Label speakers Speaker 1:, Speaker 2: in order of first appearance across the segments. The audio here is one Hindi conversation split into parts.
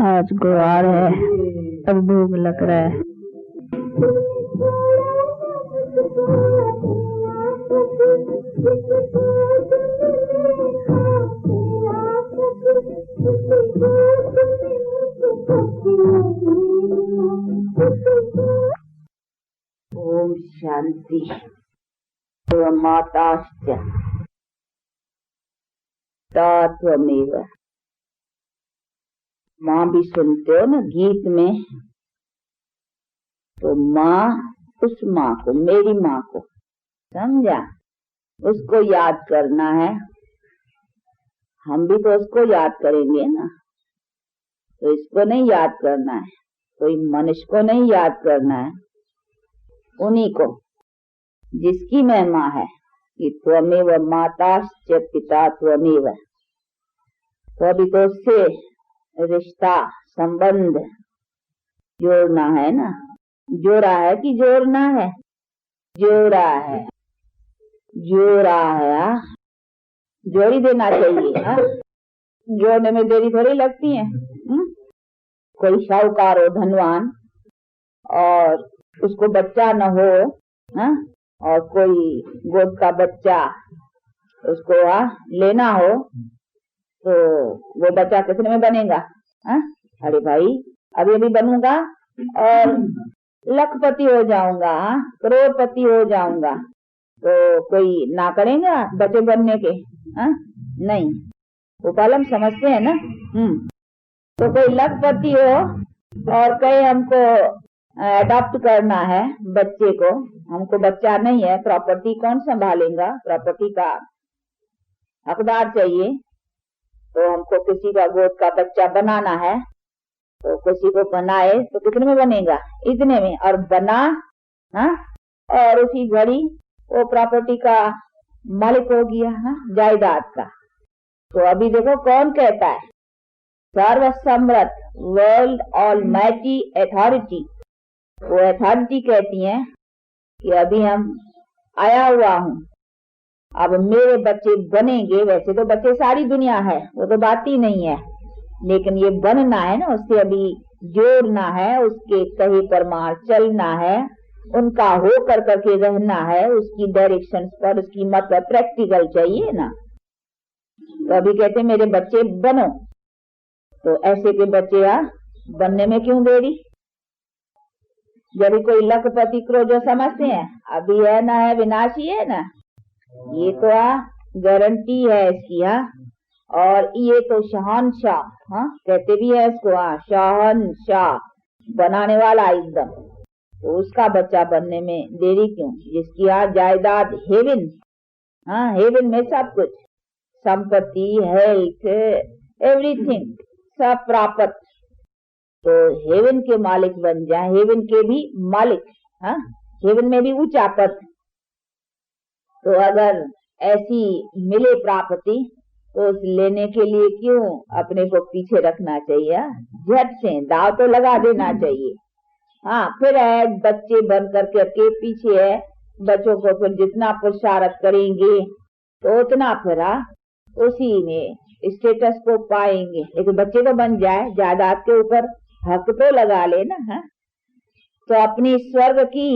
Speaker 1: आज गुरुवार है, अब भूख लग रहा है।
Speaker 2: ओम शांति। माताश्च तत्वमेव। माँ भी सुनते हो ना गीत में, तो माँ उस माँ को, मेरी माँ को, समझा, उसको याद करना है। हम भी तो उसको याद करेंगे ना, तो इसको नहीं याद करना है, कोई मनुष्य को नहीं याद करना है, उन्हीं को जिसकी महिमा है कि त्वमेव माताश्च पिता त्वमेव। तो अभी तो उससे रिश्ता संबंध जोड़ना है ना। जोड़ा है कि जोड़ना है? जोड़ा है, जोड़ा है। जोड़ी देना चाहिए। जोड़ने में देरी थोड़ी लगती है। कोई साहूकार हो, धनवान, और उसको बच्चा न हो, और कोई गोद का बच्चा उसको लेना हो, तो वो बच्चा कितने में बनेगा? अरे भाई, अभी अभी बनूंगा और लखपति हो जाऊंगा, करोड़पति हो जाऊंगा, तो कोई ना करेगा बच्चे बनने के? नहीं, वो कलम समझते हैं ना। तो कोई लखपति हो और कहे हमको अडॉप्ट करना है बच्चे को, हमको बच्चा नहीं है, प्रॉपर्टी कौन संभालेगा? प्रॉपर्टी का हकदार चाहिए, तो हमको किसी का गोद का बच्चा बनाना है, तो किसी को बनाए तो कितने में बनेगा? इतने में। और बना, और उसी घड़ी वो प्रॉपर्टी का मालिक हो गया, जायदाद का। तो अभी देखो कौन कहता है, सर्वसम्मत वर्ल्ड ऑलमाइटी अथॉरिटी, वो अथॉरिटी कहती है कि अभी हम आया हुआ हूँ, अब मेरे बच्चे बनेंगे। वैसे तो बच्चे सारी दुनिया है, वो तो बात ही नहीं है, लेकिन ये बनना है ना, उससे अभी जोड़ना है, उसके कहे प्रमाण चलना है, उनका हो कर करके रहना है, उसकी डायरेक्शन पर, उसकी मतलब प्रैक्टिकल चाहिए ना। तो अभी कहते मेरे बच्चे बनो, तो ऐसे के बच्चे बनने में क्यों देरी? जब कोई लखपति को जो समझते हैं अभी है ना, है विनाशी है ना, ये तो गारंटी है इसकी। और ये तो शहनशाह, कहते भी है इसको, शहनशाह बनाने वाला एकदम, तो उसका बच्चा बनने में देरी क्यों? जिसकी जायदाद हेवन, हेवन में सब कुछ, संपत्ति, हेल्थ, एवरीथिंग सब प्राप्त, तो हेवन के मालिक बन जाए, हेवन के भी मालिक, हेवन में भी ऊंचा पद। तो अगर ऐसी मिले प्राप्ति, तो उस लेने के लिए क्यों अपने को पीछे रखना चाहिए? झट से दाव तो लगा देना चाहिए। फिर है बच्चे बन करके के पीछे है, बच्चों को फिर जितना पुरुषार्थ करेंगे तो उतना फिर उसी में स्टेटस को पाएंगे। लेकिन बच्चे तो बन जाए, जायदाद के ऊपर हक तो लगा लेना। तो अपनी स्वर्ग की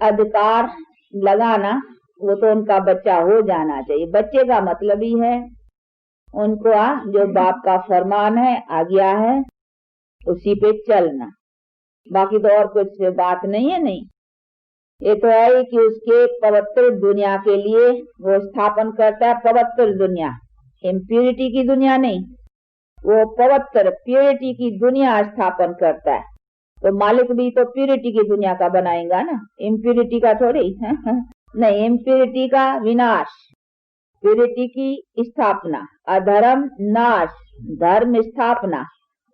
Speaker 2: अधिकार लगाना, वो तो उनका बच्चा हो जाना चाहिए। बच्चे का मतलब ही है उनको जो बाप का फरमान है, आज्ञा है, उसी पे चलना। बाकी तो और कुछ बात नहीं है। नहीं, ये तो है कि उसके पवित्र दुनिया के लिए वो स्थापन करता है, पवित्र दुनिया, इम्प्यूरिटी की दुनिया नहीं, वो पवित्र प्योरिटी की दुनिया स्थापन करता है। तो मालिक भी तो प्योरिटी की दुनिया का बनाएगा ना, इम्प्यूरिटी का थोड़ी। नहीं, इम्प्यूरिटी का विनाश, प्योरिटी की स्थापना, अधर्म नाश, धर्म स्थापना।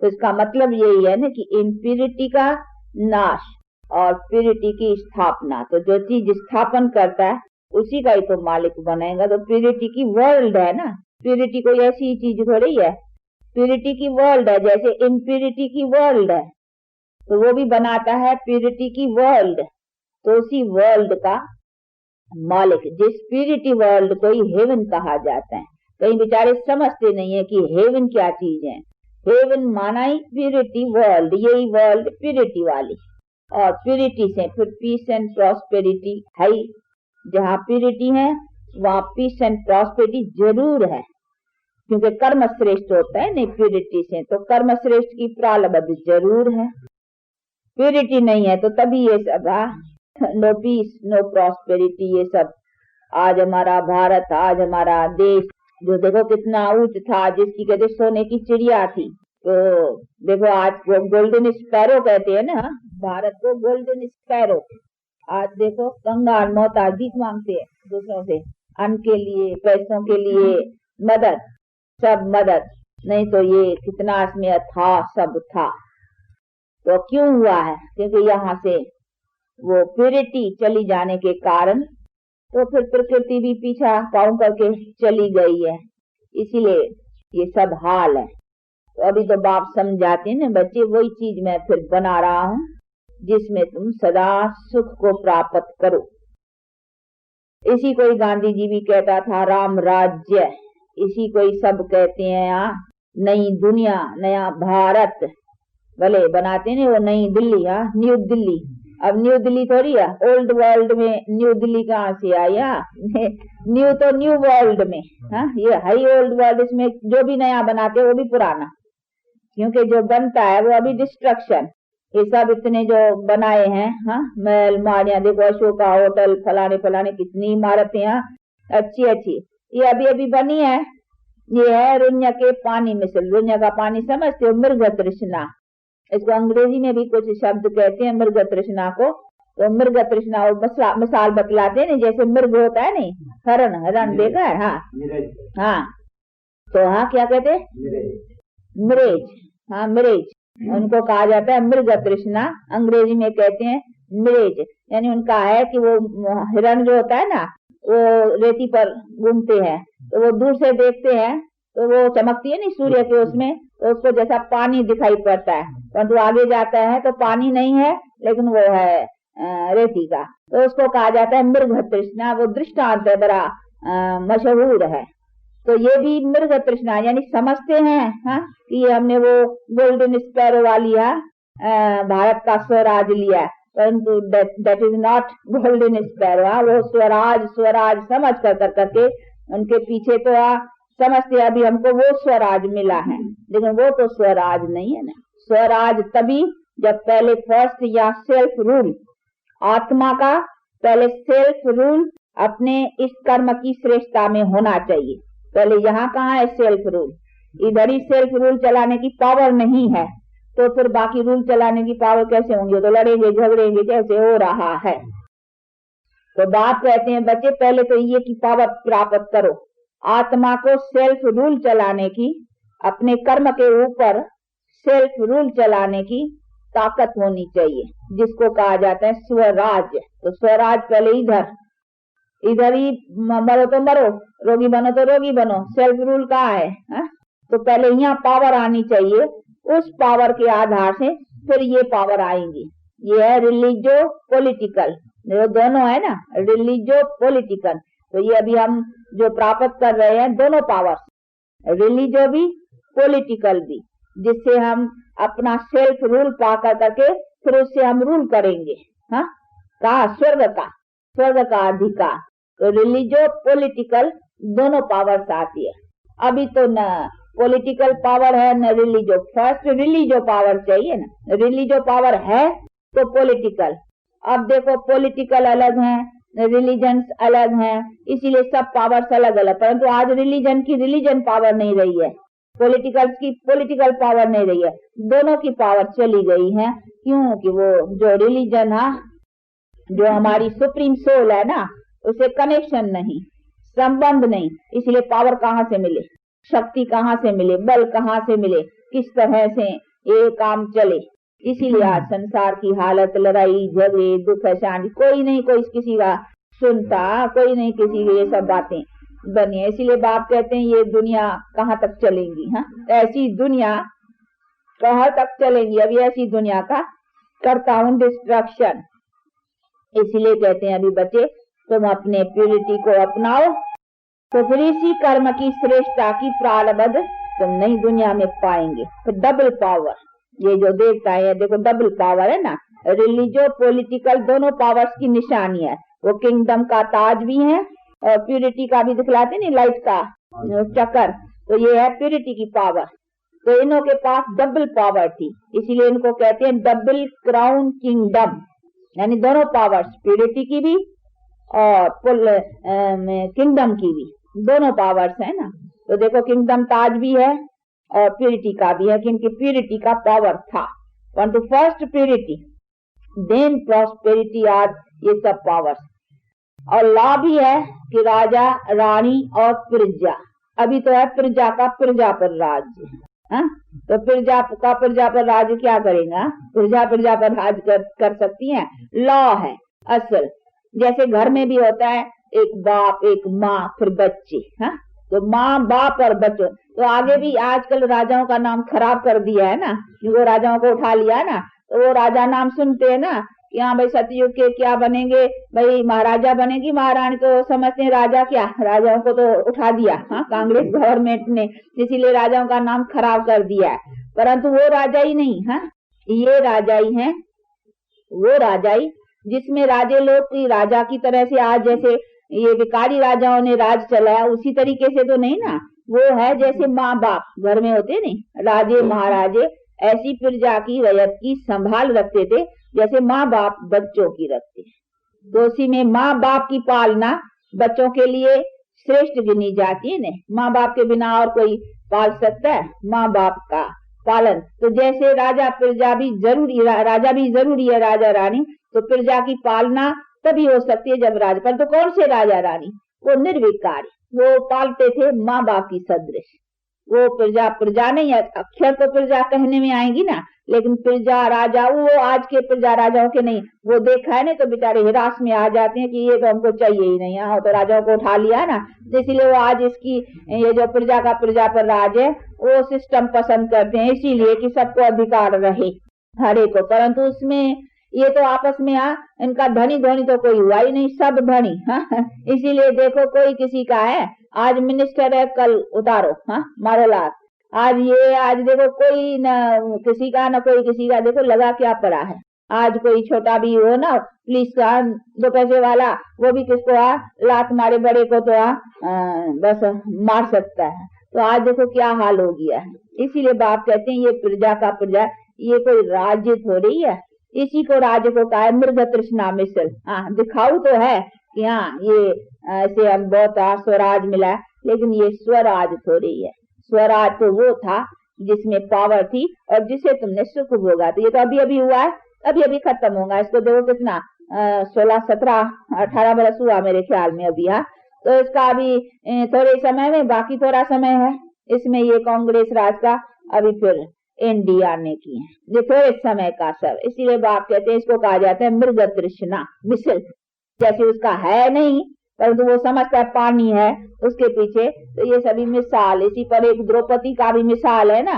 Speaker 2: तो इसका मतलब यही है ना कि इम्प्यूरिटी का नाश और प्योरिटी की स्थापना। तो जो चीज स्थापन करता है उसी का ही तो मालिक बनेगा। तो प्योरिटी की वर्ल्ड है ना, प्योरिटी कोई ऐसी चीज थोड़ी है, प्योरिटी की वर्ल्ड है, जैसे इम्प्यूरिटी की वर्ल्ड है, तो वो भी बनाता है प्योरिटी की वर्ल्ड। तो उसी वर्ल्ड का मालिक, जिस प्योरिटी वर्ल्ड को ही हेवन कहा जाता है। कई बेचारे समझते नहीं है कि हेवन क्या चीज है। हेवन माना ही प्यूरिटी वर्ल्ड, यही वर्ल्ड प्यूरिटी वाली, और प्यूरिटी से फिर पीस एंड प्रॉस्पेरिटी है ही। जहाँ प्यूरिटी है वहाँ पीस एंड प्रॉस्पेरिटी जरूर है, क्योंकि कर्म श्रेष्ठ होता है नहीं प्यूरिटी से, तो कर्म श्रेष्ठ की प्रारब्ध जरूर है। प्यूरिटी नहीं है तो तभी ये सब नो पीस नो प्रॉस्पेरिटी, ये सब। आज हमारा भारत, आज हमारा देश जो देखो कितना ऊंच था, जिसकी कहते सोने की चिड़िया थी, तो देखो आज वो गोल्डन स्पैरो कहते हैं ना, भारत को गोल्डन स्पैरो। आज देखो कंगाल मोहताज भीख मांगते हैं दूसरों से, अन्न के लिए, पैसों के लिए, मदद, सब मदद। नहीं तो ये कितना इसमें था, सब था। तो क्यों हुआ है? क्योंकि यहाँ से वो प्यूरिटी चली जाने के कारण तो फिर प्रकृति भी पीछा पाँव करके चली गई है, इसीलिए ये सब हाल है। तो अभी तो बाप समझाते हैं ना बच्चे, वही चीज मैं फिर बना रहा हूँ जिसमें तुम सदा सुख को प्राप्त करो। इसी को ही गांधी जी भी कहता था राम राज्य, इसी को ही सब कहते हैं यहाँ नई दुनिया, नया भारत। भले बनाते नहीं वो नई दिल्ली, न्यू दिल्ली। अब न्यू दिल्ली थोड़ी है, ओल्ड वर्ल्ड में न्यू दिल्ली कहाँ से आया? न्यू तो न्यू वर्ल्ड में, ये हाई ओल्ड वर्ल्ड, इसमें जो भी नया बनाते हैं वो भी पुराना, क्योंकि जो बनता है वो अभी डिस्ट्रक्शन। ये सब इतने जो बनाए हैं, महल माड़ियाँ, देखो अशोका होटल, फलाने फलाने कितनी इमारतें अच्छी अच्छी, ये अभी अभी बनी है। ये है रुन्या के पानी में से, रुन्या का पानी समझते हो, मृग तृष्णा। इसको अंग्रेजी में भी कुछ शब्द कहते हैं मृग तृष्णा को। तो मृग तृष्णा मिसाल बतलाते हैं, जैसे मृग होता है नहीं, हरण, हरण देखा है? हाँ, तो क्या कहते हैं? मिरेज, मिरेज उनको कहा जाता है मृग तृष्णा, अंग्रेजी में कहते हैं मिरेज। यानी उनका है कि वो हिरण जो होता है ना, वो रेती पर घूमते हैं, तो वो दूर से देखते हैं तो वो चमकती है नहीं सूर्य के उसमें, तो उसको जैसा पानी दिखाई पड़ता है, परंतु आगे जाता है तो पानी नहीं है, लेकिन वो है रेती का, तो उसको कहा जाता है मृग तृष्णा। वो दृष्टांत है, बड़ा मशहूर है। तो ये भी मृग तृष्णा, यानी समझते हैं कि हमने वो गोल्डन स्पैरो वाली भारत का स्वराज लिया, परंतु that is not golden sparrow. वो स्वराज स्वराज समझ करके उनके पीछे तो समझते अभी हमको वो स्वराज मिला है, लेकिन वो तो स्वराज नहीं है ना। स्वराज तभी जब पहले फर्स्ट या सेल्फ रूल, आत्मा का पहले सेल्फ रूल अपने इस कर्म की श्रेष्ठता में होना चाहिए। पहले यहाँ कहाँ है सेल्फ रूल? इधर ही सेल्फ रूल चलाने की पावर नहीं है, तो फिर बाकी रूल चलाने की पावर कैसे होंगे? तो लड़ेंगे झगड़ेंगे, कैसे हो रहा है? तो बाप कहते हैं बच्चे पहले तो ये की पावर प्राप्त करो, आत्मा को सेल्फ रूल चलाने की, अपने कर्म के ऊपर सेल्फ रूल चलाने की ताकत होनी चाहिए, जिसको कहा जाता है स्वराज। तो स्वराज पहले इधर ही मरो तो मरो, रोगी बनो तो रोगी बनो, सेल्फ रूल कहाँ है? तो पहले यहाँ पावर आनी चाहिए, उस पावर के आधार से फिर ये पावर आएंगी। ये है रिलीजियो पॉलिटिकल, दोनों है ना, रिलीजियो पॉलिटिकल। तो ये अभी हम जो प्राप्त कर रहे हैं दोनों पावर, रिलीजियो भी पॉलिटिकल भी, जिससे हम अपना सेल्फ रूल पा करके फिर उससे हम रूल करेंगे। कहा स्वर्ग का अधिकार। तो रिलीजियो पॉलिटिकल दोनों पावर्स आती है। अभी तो न पॉलिटिकल पावर है न रिलीजियो, फर्स्ट रिलीजियो पावर चाहिए ना, रिलीजियो पावर है तो पॉलिटिकल। अब देखो पॉलिटिकल अलग है, रिलीजन्स अलग हैं, इसीलिए सब पावर्स अलग अलग, परंतु आज रिलीजन की रिलीजन पावर नहीं रही है, पॉलिटिकल्स की पॉलिटिकल पावर नहीं रही है, दोनों की पावर चली गई है। क्योंकि वो जो रिलीजन है, जो हमारी सुप्रीम सोल है ना, उसे कनेक्शन नहीं, संबंध नहीं, इसलिए पावर कहाँ से मिले, शक्ति कहाँ से मिले, बल कहाँ से मिले, किस तरह से ये काम चले। इसीलिए आज संसार की हालत, लड़ाई झगड़े दुख शांति, कोई नहीं कोई किसी का सुनता, कोई नहीं किसी की ये सब बातें बनी है। इसीलिए बाप कहते हैं ये दुनिया कहाँ तक चलेंगी? ऐसी दुनिया कहाँ तक चलेंगी? अभी ऐसी दुनिया का करता हूँ डिस्ट्रक्शन। इसीलिए कहते हैं अभी बच्चे तुम अपने प्यूरिटी को अपनाओ, तो फिर इसी कर्म की श्रेष्ठता की प्रारब्ध तुम नई दुनिया में पाएंगे। तो डबल पावर, ये जो देवता है देखो डबल पावर है ना, रिलीजियो पॉलिटिकल दोनों पावर्स की निशानी है। वो किंगडम का ताज भी है और प्यूरिटी का भी दिखलाते नहीं, लाइट का चक्कर, तो ये है प्यूरिटी की पावर। तो इन्हों के पास डबल पावर थी, इसीलिए इनको कहते हैं डबल क्राउन किंगडम, यानी दोनों पावर्स, प्यूरिटी की भी और किंगडम की भी, दोनों पावर्स है ना। तो देखो किंगडम ताज भी है और प्यूरिटी का भी है, क्योंकि प्यूरिटी का पावर था। परंतु first purity then prosperity are ये सब पावर्स। और लॉ भी है कि राजा रानी और प्रजा, अभी तो है प्रजा का प्रजा पर राज्य, हाँ? तो प्रजा पर राज्य क्या करेगा, प्रजा पर राज कर सकती है, लॉ है असल। जैसे घर में भी होता है एक बाप एक माँ फिर बच्चे, हाँ? तो माँ बाप और बच्चों, तो आगे भी आजकल राजाओं का नाम खराब कर दिया है ना, वो राजाओं को उठा लिया है ना, तो वो राजा नाम सुनते हैं ना कि हाँ भाई सतयुग के क्या बनेंगे, भाई महाराजा बनेगी महारानी, तो समझते हैं राजा क्या, राजाओं को तो उठा दिया, हाँ, कांग्रेस गवर्नमेंट ने, इसीलिए राजाओं का नाम खराब कर दिया है। परंतु वो राजा ही नहीं, हाँ, ये राजा ही है, वो राजा ही जिसमें राजे लोग की राजा की तरह से आज जैसे ये विकारी राजाओं ने राज चलाया उसी तरीके से तो नहीं ना, वो है जैसे माँ बाप घर में होते नहीं, राजे महाराजे ऐसी प्रजा की रैयत की संभाल रखते थे जैसे माँ बाप बच्चों की रखते। तो उसी में माँ बाप की पालना बच्चों के लिए श्रेष्ठ गिनी जाती है न, माँ बाप के बिना और कोई पाल सकता है, माँ बाप का पालन। तो जैसे राजा प्रजा भी जरूरी, राजा भी जरूरी है, राजा रानी, तो प्रजा की पालना तभी हो सकती है जब राजा, पर तो कौन से राजा रानी, वो निर्विकारी, वो पालते थे माँ बाप की सदृश। वो प्रजा नहीं है, अक्षर तो प्रजा कहने में आएगी ना, लेकिन प्रजा राजा वो आज के प्रजा राजाओं के नहीं, वो देखा है नहीं तो बेचारे हिरास में आ जाते हैं कि ये तो हमको चाहिए ही नहीं, हाँ तो राजाओं को उठा लिया ना, इसीलिए वो आज इसकी ये जो प्रजा पर राज है वो सिस्टम पसंद करते हैं, इसीलिए कि सबको अधिकार रहे हरे को। परंतु उसमें ये तो आपस में इनका धनी धोनी तो कोई हुआ ही नहीं, सब धनी, हाँ, इसीलिए देखो कोई किसी का है, आज मिनिस्टर है कल उतारो, हाँ, मारो लात, आज देखो कोई न किसी का न कोई किसी का, देखो लगा क्या पड़ा है। आज कोई छोटा भी हो ना पुलिस का 2 पैसे वाला, वो भी किसको लात मारे बड़े को तो बस मार सकता है। तो आज देखो क्या हाल हो गया है। इसीलिए बाप कहते हैं ये प्रजा का प्रजा, ये कोई राज्य थोड़ी है, इसी को राज्य को कहा है मृग तृष्णा मिसल। हाँ, दिखाऊ तो है कि हाँ ये ऐसे हम बहुत स्वराज मिला, लेकिन ये स्वराज थोड़ी है। स्वराज तो वो था जिसमें पावर थी और जिसे तुमने सुख भोगा। तो ये तो अभी अभी हुआ है, अभी अभी खत्म होगा। इसको देखो कितना 16, 17, 18 बरस हुआ मेरे ख्याल में अभी, हाँ, तो इसका अभी थोड़े समय में, बाकी थोड़ा समय है इसमें ये कांग्रेस राज का, अभी फिर एनडी आने की है, ये थोड़े समय का सब। इसीलिए बाप कहते हैं इसको कहा जाता है मृग तृष्णा मिसल, जैसे उसका है नहीं परंतु वो समझता है पानी है उसके पीछे। तो ये सभी मिसाल, इसी पर एक द्रौपदी का भी मिसाल है ना,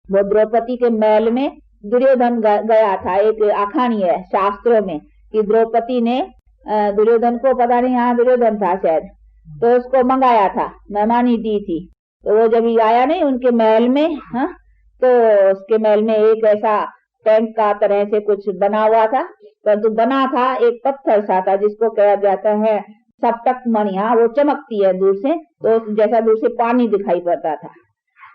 Speaker 2: वो द्रौपदी के महल में दुर्योधन गया था। एक आखानी है शास्त्रों में कि द्रौपदी ने दुर्योधन को, पता नहीं हाँ दुर्योधन था शायद, तो उसको मंगाया था, मेहमानी दी थी। तो वो जब आया नहीं उनके महल में, हाँ, तो उसके महल में एक ऐसा टैंक का तरह से कुछ बना हुआ था, परंतु बना था एक पत्थर सा था जिसको कहा जाता है सप्तक मणि। हाँ, वो चमकती है दूर से, तो जैसा दूर से पानी दिखाई पड़ता था।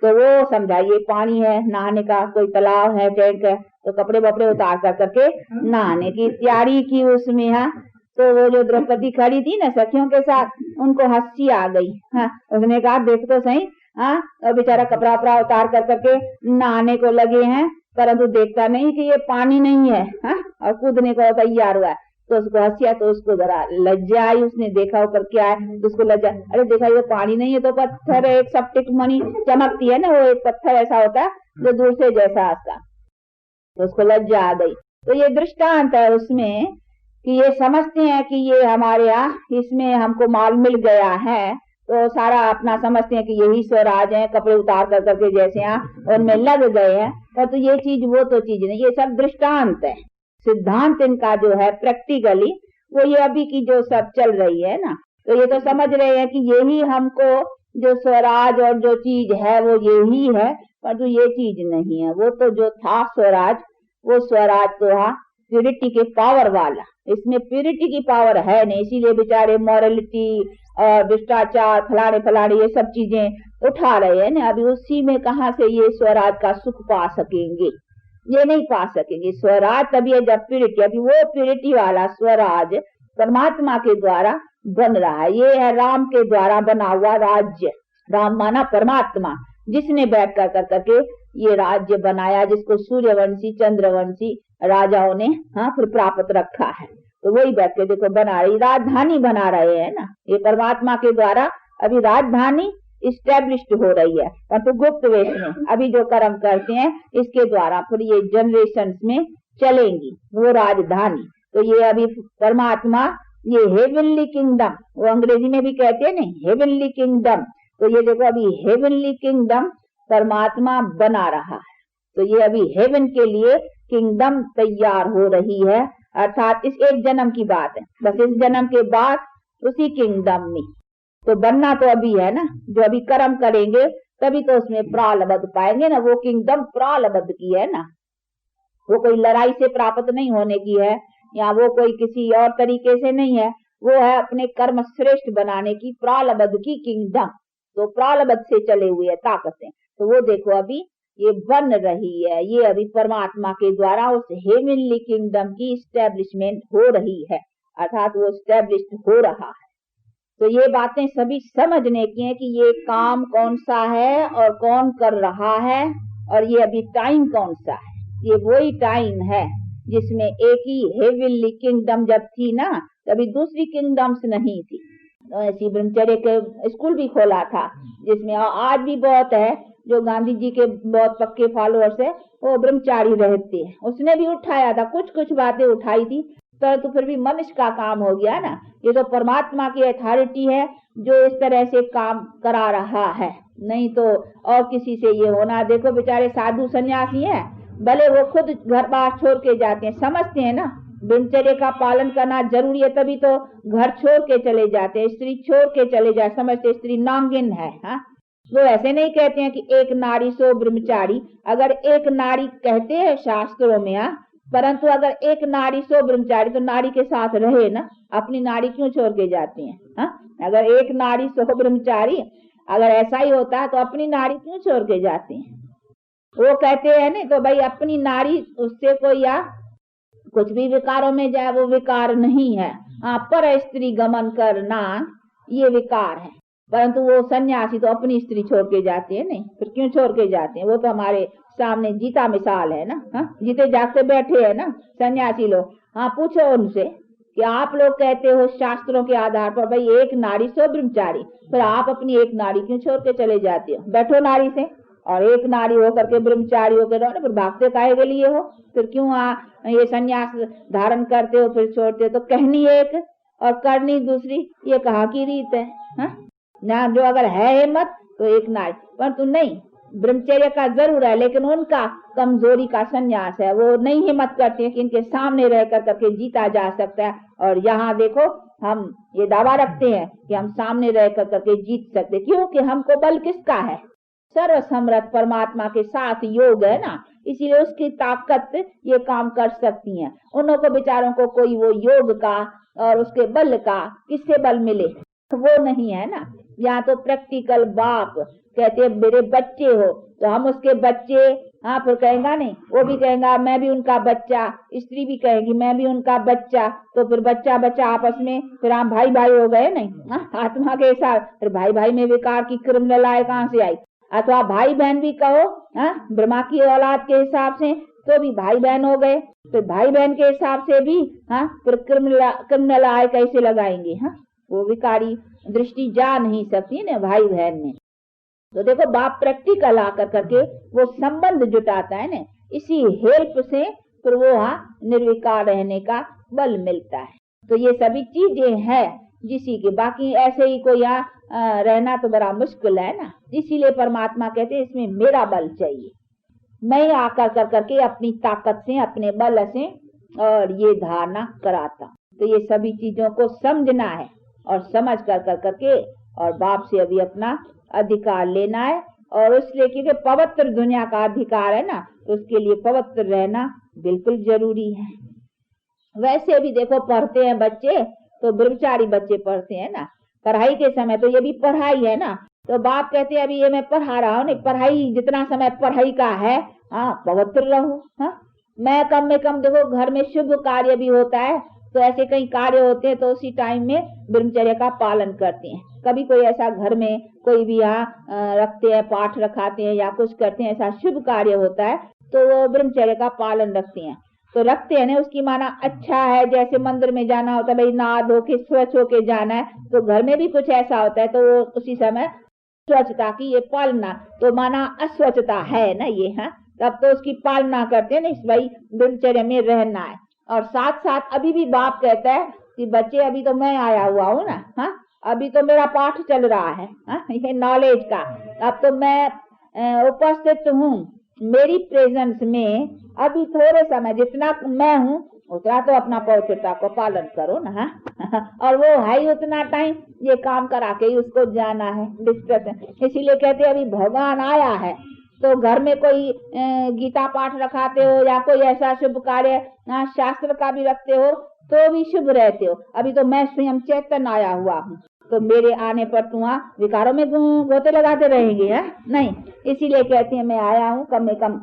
Speaker 2: तो वो समझा ये पानी है, नहाने का कोई तालाब है, टैंक है, तो कपड़े वपड़े उतार कर करके नहाने की तैयारी की उसमें। हाँ, तो वो जो द्रौपदी खड़ी थी ना सखियों के साथ, उनको हंसी आ गई। हाँ, उसने कहा देख तो सही, हाँ, और बेचारा कपड़ा वपड़ा उतार कर करके नहाने को लगे हैं, परंतु देखता नहीं कि ये पानी नहीं है, हाँ, और कूदने को तैयार हुआ है। तो उसको हंसिया, तो उसको जरा लज्जा आई, उसने देखा ऊपर क्या है, तो उसको लज्जा, अरे देखा ये पानी नहीं है तो पत्थर है, एक सप्टिक मणि चमकती है ना, वो एक पत्थर ऐसा होता है जो दूर से जैसा आता, तो उसको लज्जा आ गई। तो ये दृष्टांत है उसमें कि ये समझते हैं कि ये हमारे यहाँ इसमें हमको माल मिल गया है, तो सारा अपना समझते हैं कि यही स्वराज है, कपड़े उतार कर करके जैसे यहाँ उनमें लग गए हैं। तो ये चीज वो तो चीज नहीं, ये सब दृष्टांत है। सिद्धांत इनका जो है प्रैक्टिकली वो ये अभी की जो सब चल रही है ना, तो ये तो समझ रहे हैं कि यही हमको जो स्वराज और जो चीज है वो यही है, परंतु ये चीज नहीं है। वो तो जो था स्वराज, वो स्वराज तो था प्यूरिटी के पावर वाला, इसमें प्यूरिटी की पावर है नहीं, इसीलिए बेचारे मॉरलिटी और भ्रष्टाचार फलाने फलाने ये सब चीजें उठा रहे हैं ना। अभी उसी में कहाँ से ये स्वराज का सुख पा सकेंगे, ये नहीं पा सकेंगे। स्वराज तभी है जब प्यूरिटी, अभी वो प्यूरिटी वाला स्वराज परमात्मा के द्वारा बन रहा है। ये है राम के द्वारा बना हुआ राज्य। राम माना परमात्मा, जिसने बैठ कर करके ये राज्य बनाया, जिसको सूर्यवंशी चंद्रवंशी राजाओं ने फिर प्राप्त रखा है। तो वही बैठ के देखो बना रही, राजधानी बना रहे हैं ना, ये परमात्मा के द्वारा अभी राजधानी इस्टेब्लिश्ड हो रही है। परंतु गुप्त वेश में अभी जो कर्म करते हैं इसके द्वारा फिर ये जनरेशंस में चलेंगी वो राजधानी। तो ये अभी परमात्मा, ये हेवनली किंगडम, वो अंग्रेजी में भी कहते हैं ना हेवनली किंगडम, तो ये देखो अभी हेवनली किंगडम परमात्मा बना रहा है। तो ये अभी हेवन के लिए किंगडम तैयार हो रही है, अर्थात इस एक जन्म की बात है, बस इस जन्म के बाद उसी किंगडम में तो बनना तो अभी है ना। जो अभी कर्म करेंगे तभी तो उसमें प्रालब्ध पाएंगे ना। वो किंगडम प्रालब्ध की है ना, वो कोई लड़ाई से प्राप्त नहीं होने की है, या वो कोई किसी और तरीके से नहीं है, वो है अपने कर्म श्रेष्ठ बनाने की प्रालब्ध की किंगडम। तो प्रालब्ध से चले हुए है ताकतें, तो वो देखो अभी ये बन रही है। ये अभी परमात्मा के द्वारा उस हेवनली किंगडम की स्टैब्लिशमेंट हो रही है, अर्थात वो स्टैब्लिश्ड हो रहा है। तो ये बातें सभी समझने की है कि ये काम कौन सा है और कौन कर रहा है, और ये अभी टाइम कौन सा है। ये वही टाइम है जिसमें एक ही हेवनली किंगडम जब थी ना, तभी दूसरी किंगडम्स नहीं थी। तो ऐसी ब्रह्मचर्य के स्कूल भी खोला था, जिसमें आज भी बहुत है जो गांधी जी के बहुत पक्के फॉलोअर्स है, वो ब्रह्मचारी रहते हैं। उसने भी उठाया था, कुछ कुछ बातें उठाई थी, तो फिर भी मनुष्य का काम हो गया ना। ये तो परमात्मा की अथॉरिटी है जो इस तरह से काम करा रहा है, नहीं तो और किसी से ये होना। देखो बेचारे साधु सन्यासी हैं, भले वो खुद घर बार छोड़ के जाते हैं, समझते हैं ना ब्रह्मचर्य का पालन करना जरूरी है, तभी तो घर छोड़ के चले जाते हैं, स्त्री छोड़ के चले जाए, समझते स्त्री नांगिन है। वो ऐसे नहीं कहते हैं कि एक नारी सो ब्रह्मचारी। अगर एक नारी कहते हैं शास्त्रों में, परंतु अगर एक नारी सो ब्रह्मचारी तो नारी के साथ रहे ना, अपनी नारी क्यों छोड़ के जाती हैं? अगर एक नारी सो ब्रह्मचारी, अगर ऐसा ही होता है तो अपनी नारी क्यों छोड़ के जाती हैं? वो कहते हैं नहीं तो भाई अपनी नारी उससे कोई या कुछ भी विकारों में जाए वो विकार नहीं है। पर स्त्री गमन करना ये विकार है, परंतु वो सन्यासी तो अपनी स्त्री छोड़ के जाते हैं। नहीं, फिर क्यों छोड़ के जाते हैं? वो तो हमारे सामने जीता मिसाल है ना। जीते जागते बैठे हैं ना सन्यासी लोग। पूछो उनसे कि आप लोग कहते हो शास्त्रों के आधार पर भाई एक नारी सो ब्रह्मचारी, फिर आप अपनी एक नारी क्यों छोड़ के चले जाते हो? बैठो नारी से, और एक नारी होकर के ब्रह्मचारी होकर रहो ना, फिर भागते काहे के लिए हो? फिर क्यों ये सन्यास धारण करते हो फिर छोड़ते हो? तो कहनी एक और करनी दूसरी, ये कहाँ की रीत है? ना जो अगर है हिम्मत तो एक नारी, परंतु नहीं, ब्रह्मचर्य का जरूर है, लेकिन उनका कमजोरी का संन्यास है, वो नहीं हिम्मत करते कि इनके सामने रह कर करके जीता जा सकता है। और यहाँ देखो हम ये दावा रखते हैं कि हम सामने रह कर करके जीत सकते, क्योंकि हमको बल किसका है? सर्वसमर्थ परमात्मा के साथ योग है ना, इसीलिए उसकी ताकत ये काम कर सकती है। उन को बेचारों को कोई वो योग का और उसके बल का किससे बल मिले, वो नहीं है ना। यहाँ तो प्रैक्टिकल बाप कहते हैं मेरे बच्चे हो, तो हम उसके बच्चे, फिर कहेगा नहीं, वो भी कहेगा मैं भी उनका बच्चा, स्त्री भी कहेगी मैं भी उनका बच्चा, तो फिर बच्चा बच्चा आपस में फिर आप भाई भाई हो गए नहीं, आत्मा के साथ। फिर भाई भाई में विकार की क्रिमिनल आय कहाँ से आई? अथवा भाई बहन भी कहो, ब्रह्मा की औलाद के हिसाब से तो भी भाई बहन हो गए, फिर भाई बहन के हिसाब से भी फिर क्रिमिनल आय कैसे लगाएंगे? वो विकारी दृष्टि जा नहीं सकती ना भाई बहन में। तो देखो बाप प्रैक्टिकल आकर करके वो संबंध जुटाता है ना, इसी हेल्प से फिर वो निर्विकार रहने का बल मिलता है। तो ये सभी चीजें हैं जिसी के, बाकी ऐसे ही कोई रहना तो बड़ा मुश्किल है ना। इसीलिए परमात्मा कहते हैं इसमें मेरा बल चाहिए, मैं आकर कर करके अपनी ताकत से अपने बल से और ये धारणा कराता। तो ये सभी चीजों को समझना है और समझ कर करके और बाप से अभी अपना अधिकार लेना है, और उसलिए क्योंकि पवित्र दुनिया का अधिकार है ना, तो उसके लिए पवित्र रहना बिल्कुल जरूरी है। वैसे भी देखो पढ़ते हैं बच्चे, तो ब्रह्मचारी बच्चे पढ़ते हैं ना, पढ़ाई के समय तो ये भी पढ़ाई है ना, तो बाप कहते हैं अभी ये मैं पढ़ा रहा हूँ, नहीं पढ़ाई जितना समय पढ़ाई का है, हाँ पवित्र रहो। हाँ, मैं कम में कम देखो घर में शुभ कार्य भी होता है, तो ऐसे कई कार्य होते हैं तो उसी टाइम में ब्रह्मचर्य का पालन करते हैं। कभी कोई ऐसा घर में कोई भी यहाँ रखते हैं, पाठ रखाते हैं या कुछ करते हैं, ऐसा शुभ कार्य होता है तो वो ब्रह्मचर्य का पालन रखते हैं। तो रखते हैं ना, उसकी माना अच्छा है। जैसे मंदिर में जाना होता है, भाई नहा धो के स्वच्छ होके जाना है, तो घर में भी कुछ ऐसा होता है तो वो उसी समय स्वच्छता की ये पालना, तो माना अस्वच्छता है ना ये, हाँ तब तो उसकी पालना करते हैं ना, इस भाई दिनचर्या में रहना है। और साथ साथ अभी भी बाप कहता है कि बच्चे अभी तो मैं आया हुआ हूँ ना, हाँ अभी तो मेरा पाठ चल रहा है, हाँ ये नॉलेज का, अब तो मैं उपस्थित हूँ मेरी प्रेजेंस में, अभी थोड़े समय जितना मैं हूँ उतना तो अपना पवित्रता को पालन करो ना, हाँ और वो है ही उतना टाइम, ये काम करा के ही उसको जाना है डिस्कशन। इसीलिए कहते अभी भगवान आया है, तो घर में कोई गीता पाठ रखाते हो या कोई ऐसा शुभ कार्य शास्त्र का भी रखते हो तो भी शुभ रहते हो। अभी तो मैं स्वयं चैतन्य आया हुआ हूँ, तो मेरे आने पर तुम विकारों में गोते लगाते रहेंगे, है नहीं। इसीलिए कहती है मैं आया हूँ कम से कम,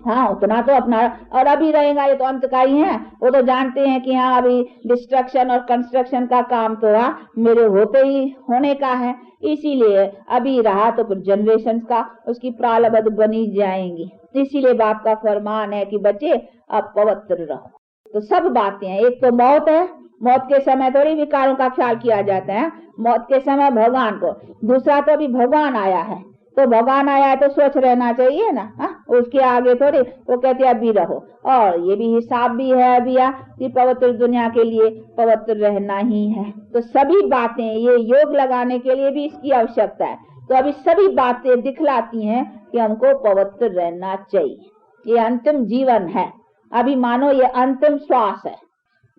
Speaker 2: हाँ उतना तो अपना, और अभी रहेगा ये तो अंत का ही है। वो तो जानते हैं कि हाँ अभी डिस्ट्रक्शन और कंस्ट्रक्शन का काम तो मेरे होते ही होने का है, इसीलिए अभी रहा तो फिर जनरेशन का उसकी प्रारब्ध बनी जाएंगी। इसीलिए बाप का फरमान है कि बच्चे अब पवित्र रहो। तो सब बातें हैं, एक तो मौत है, मौत के समय थोड़ी विकारों का ख्याल किया जाता है, मौत के समय भगवान को। दूसरा तो अभी भगवान आया है, तो भगवान आया है तो स्वच्छ रहना चाहिए ना, उसके आगे थोड़ी वो कहते अभी रहो। और ये भी हिसाब भी है अभी कि पवित्र दुनिया के लिए पवित्र रहना ही है। तो सभी बातें ये योग लगाने के लिए भी इसकी आवश्यकता है। तो अभी सभी बातें दिखलाती हैं कि हमको पवित्र रहना चाहिए। ये अंतिम जीवन है, अभी मानो ये अंतिम श्वास है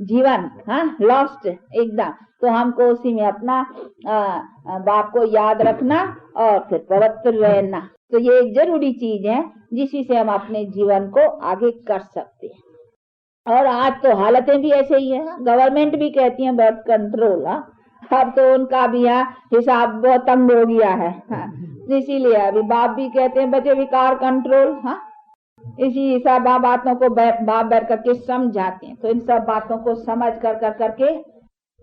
Speaker 2: जीवन, हाँ लास्ट एकदम। तो हमको उसी में अपना बाप को याद रखना और फिर पवित्र रहना। तो ये एक जरूरी चीज है जिसी से हम अपने जीवन को आगे कर सकते हैं। और आज तो हालतें भी ऐसे ही है, गवर्नमेंट भी कहती है बर्थ कंट्रोल, अब तो उनका भी हिसाब बहुत तंग हो गया है, इसीलिए अभी बाप भी कहते हैं बच्चे विकार कंट्रोल, हाँ इसी सब बातों को बाप बैठ करके समझाते हैं। तो इन सब बातों को समझ कर करके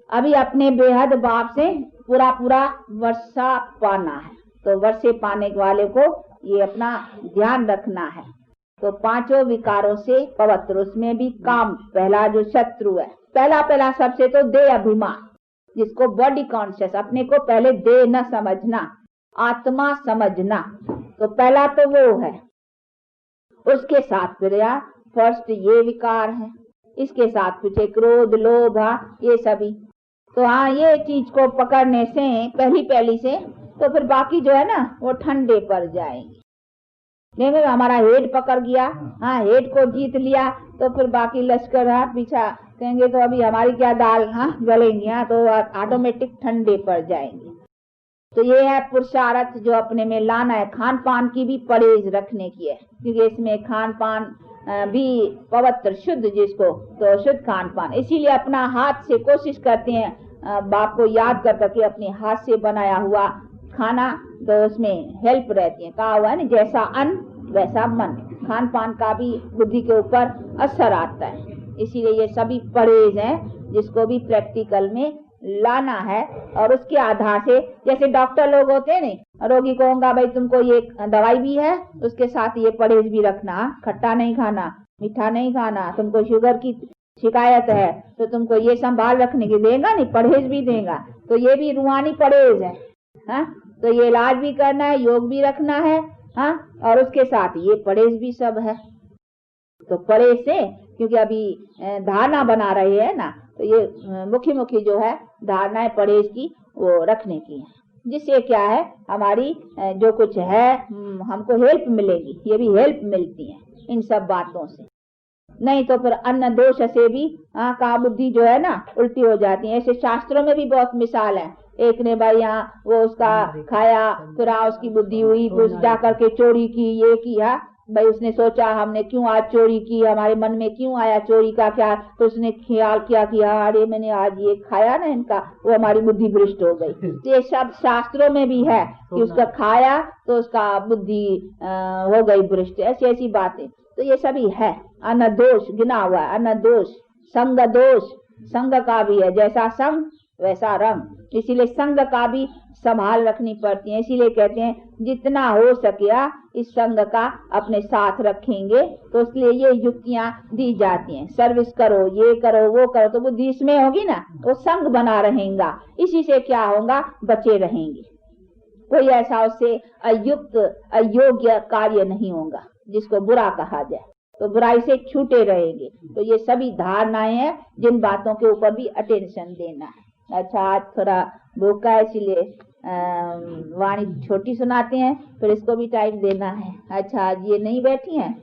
Speaker 2: अभी अपने बेहद बाप से पूरा वर्षा पाना है। तो वर्षे पाने वाले को ये अपना ध्यान रखना है। तो पांचों विकारों से पवित्र, उसमें भी काम पहला जो शत्रु है, पहला सबसे तो देह अभिमान, जिसको बॉडी कॉन्शियस, अपने को पहले देह न समझना, आत्मा समझना, तो पहला तो वो है। उसके साथ फिर फर्स्ट ये विकार है, इसके साथ पीछे क्रोध लोभ, ये सभी। तो ये चीज को पकड़ने से पहली से तो फिर बाकी जो है ना वो ठंडे पड़ जाएंगे। नहीं हमारा हेड पकड़ गया, हेड को जीत लिया, तो फिर बाकी लश्कर पीछा कहेंगे तो अभी हमारी क्या दाल गलेंगी, तो ऑटोमेटिक ठंडे पड़ जाएंगे। तो ये है पुरुषार्थ जो अपने में लाना है। खान पान की भी परहेज रखने की है, क्योंकि इसमें खान पान भी पवित्र शुद्ध, जिसको तो शुद्ध खान पान। इसीलिए अपना हाथ से कोशिश करते हैं, बाप को याद कर करके अपने हाथ से बनाया हुआ खाना, तो उसमें हेल्प रहती है। कहा हुआ है ना, जैसा अन्न वैसा मन। खान पान का भी बुद्धि के ऊपर असर आता है। इसीलिए ये सभी परहेज हैं जिसको भी प्रैक्टिकल में लाना है। और उसके आधार से जैसे डॉक्टर लोग होते हैं नहीं, रोगी को होगा भाई तुमको ये दवाई भी है, उसके साथ ये परहेज भी रखना, खट्टा नहीं खाना, मीठा नहीं खाना, तुमको शुगर की शिकायत है तो तुमको ये संभाल रखने की देगा, नहीं परहेज भी देगा। तो ये भी रूहानी परहेज है, तो ये इलाज भी करना है, योग भी रखना है, और उसके साथ ये परहेज भी सब है। तो परहेज से, क्योंकि अभी धारणा बना रहे हैं ना, तो ये मुख्य जो है धारणाएं परहेज की वो रखने की है, जिससे क्या है हमारी जो कुछ है हमको हेल्प मिलेगी। ये भी हेल्प मिलती है इन सब बातों से। नहीं तो फिर अन्न दोष से भी का बुद्धि जो है ना उल्टी हो जाती है। ऐसे शास्त्रों में भी बहुत मिसाल है। एक ने भाई यहाँ वो उसका खाया, फिर उसकी बुद्धि हुई, फिर जा करके चोरी की, ये किया भाई। उसने सोचा हमने क्यों आज चोरी की, हमारे मन में क्यों आया चोरी का ख्याल, तो उसने ख्याल किया कि अरे मैंने आज ये खाया ना इनका, वो हमारी बुद्धि भ्रष्ट हो गई। ये सब शास्त्रों में भी है कि उसका खाया तो उसका बुद्धि हो गई भ्रष्ट, ऐसी ऐसी बातें। तो ये सभी है, अनदोष गिना हुआ है, अनदोष। संग दोष, संग का भी है, जैसा संग वैसा रंग, इसीलिए संग का भी संभाल रखनी पड़ती है। इसीलिए कहते हैं जितना हो सके इस संग का अपने साथ रखेंगे, तो इसलिए ये युक्तियां दी जाती हैं। सर्विस करो, ये करो, वो करो, तो बुद्धि इसमें होगी ना, वो संग बना रहेगा। इसी से क्या होगा, बचे रहेंगे। कोई ऐसा उससे अयुक्त अयोग्य कार्य नहीं होगा जिसको बुरा कहा जाए, तो बुराई से छूटे रहेंगे। तो ये सभी धारणाएं हैं जिन बातों के ऊपर भी अटेंशन देना है। अच्छा, आज थोड़ा भूखा है इसलिए वाणी छोटी सुनाते हैं, फिर इसको भी टाइम देना है। अच्छा, आज ये नहीं बैठी हैं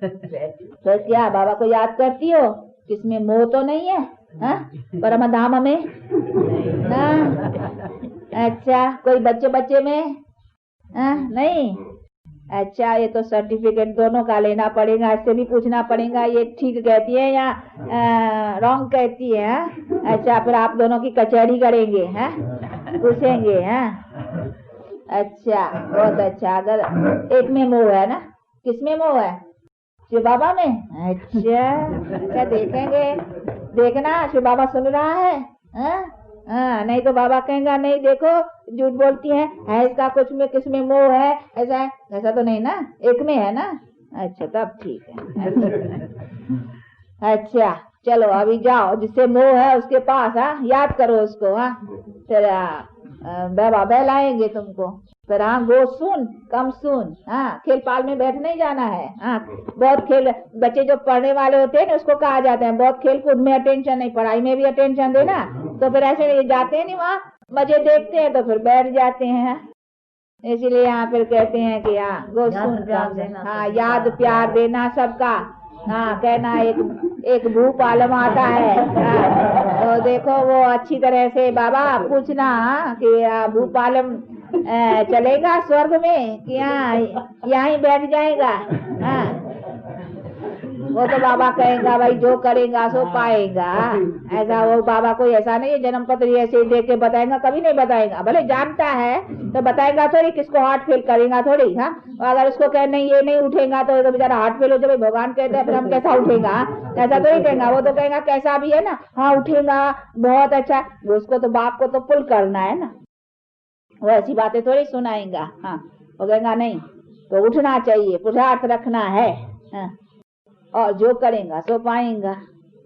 Speaker 2: तो क्या बाबा को याद करती हो? किसमें मोह तो नहीं है, परम धाम में ना? अच्छा, कोई बच्चे में नहीं? अच्छा, ये तो सर्टिफिकेट दोनों का लेना पड़ेगा, इससे भी पूछना पड़ेगा ये ठीक कहती है या रॉन्ग कहती है। अच्छा, फिर आप दोनों की कचहरी करेंगे, पूछेंगे। अच्छा, बहुत अच्छा। अगर एक में मोह है ना, किसमें मोह है? शिव बाबा में। अच्छा, देखेंगे, देखना शिव बाबा सुन रहा है। नहीं तो बाबा कहेंगा नहीं देखो झूठ बोलती है इसका कुछ में किसमें मोह है, ऐसा है। ऐसा तो नहीं ना, एक में है ना? अच्छा, तब ठीक है। अच्छा, चलो अभी जाओ, जिससे मोह है उसके पास याद करो उसको। फिर बाबा बहलाएंगे तुमको। फिर गो सुन कम सुन। खेल पाल में बैठ नहीं जाना है। बहुत खेल, बच्चे जो पढ़ने वाले होते हैं ना उसको कहा जाता है बहुत खेल कूद में अटेंशन नहीं, पढ़ाई में भी अटेंशन देना। तो फिर ऐसे जाते हैं नहीं वहाँ मजे देखते हैं तो फिर बैठ जाते हैं। इसीलिए यहाँ फिर कहते हैं कि गो सुन प्यार देना, याद प्यार देना सबका। कहना एक भूपालम आता है, तो देखो वो अच्छी तरह से बाबा पूछना कि भूपालम चलेगा स्वर्ग में कि यहाँ ही बैठ जाएगा। वो तो बाबा कहेगा भाई जो करेगा सो पाएगा। ऐसा वो बाबा कोई ऐसा नहीं है जन्म पत्र ऐसे देख के बताएगा, कभी नहीं बताएगा। भले जानता है तो बताएगा थोड़ी, किसको हार्ट फेल करेगा थोड़ी। अगर उसको कहे नहीं ये नहीं उठेगा तो बेचारा हार्ट फेल हो जाए। भगवान कहते हैं फिर हम कैसा उठेगा, ऐसा तो नहीं कहेगा। वो तो कहेगा कैसा भी है ना, उठेगा बहुत अच्छा। उसको तो बाप को तो पुल करना है ना, वो ऐसी बातें थोड़ी सुनाएगा। वो कहेगा नहीं तो उठना चाहिए, पुरुषार्थ रखना है। और जो करेगा सो पाएगा।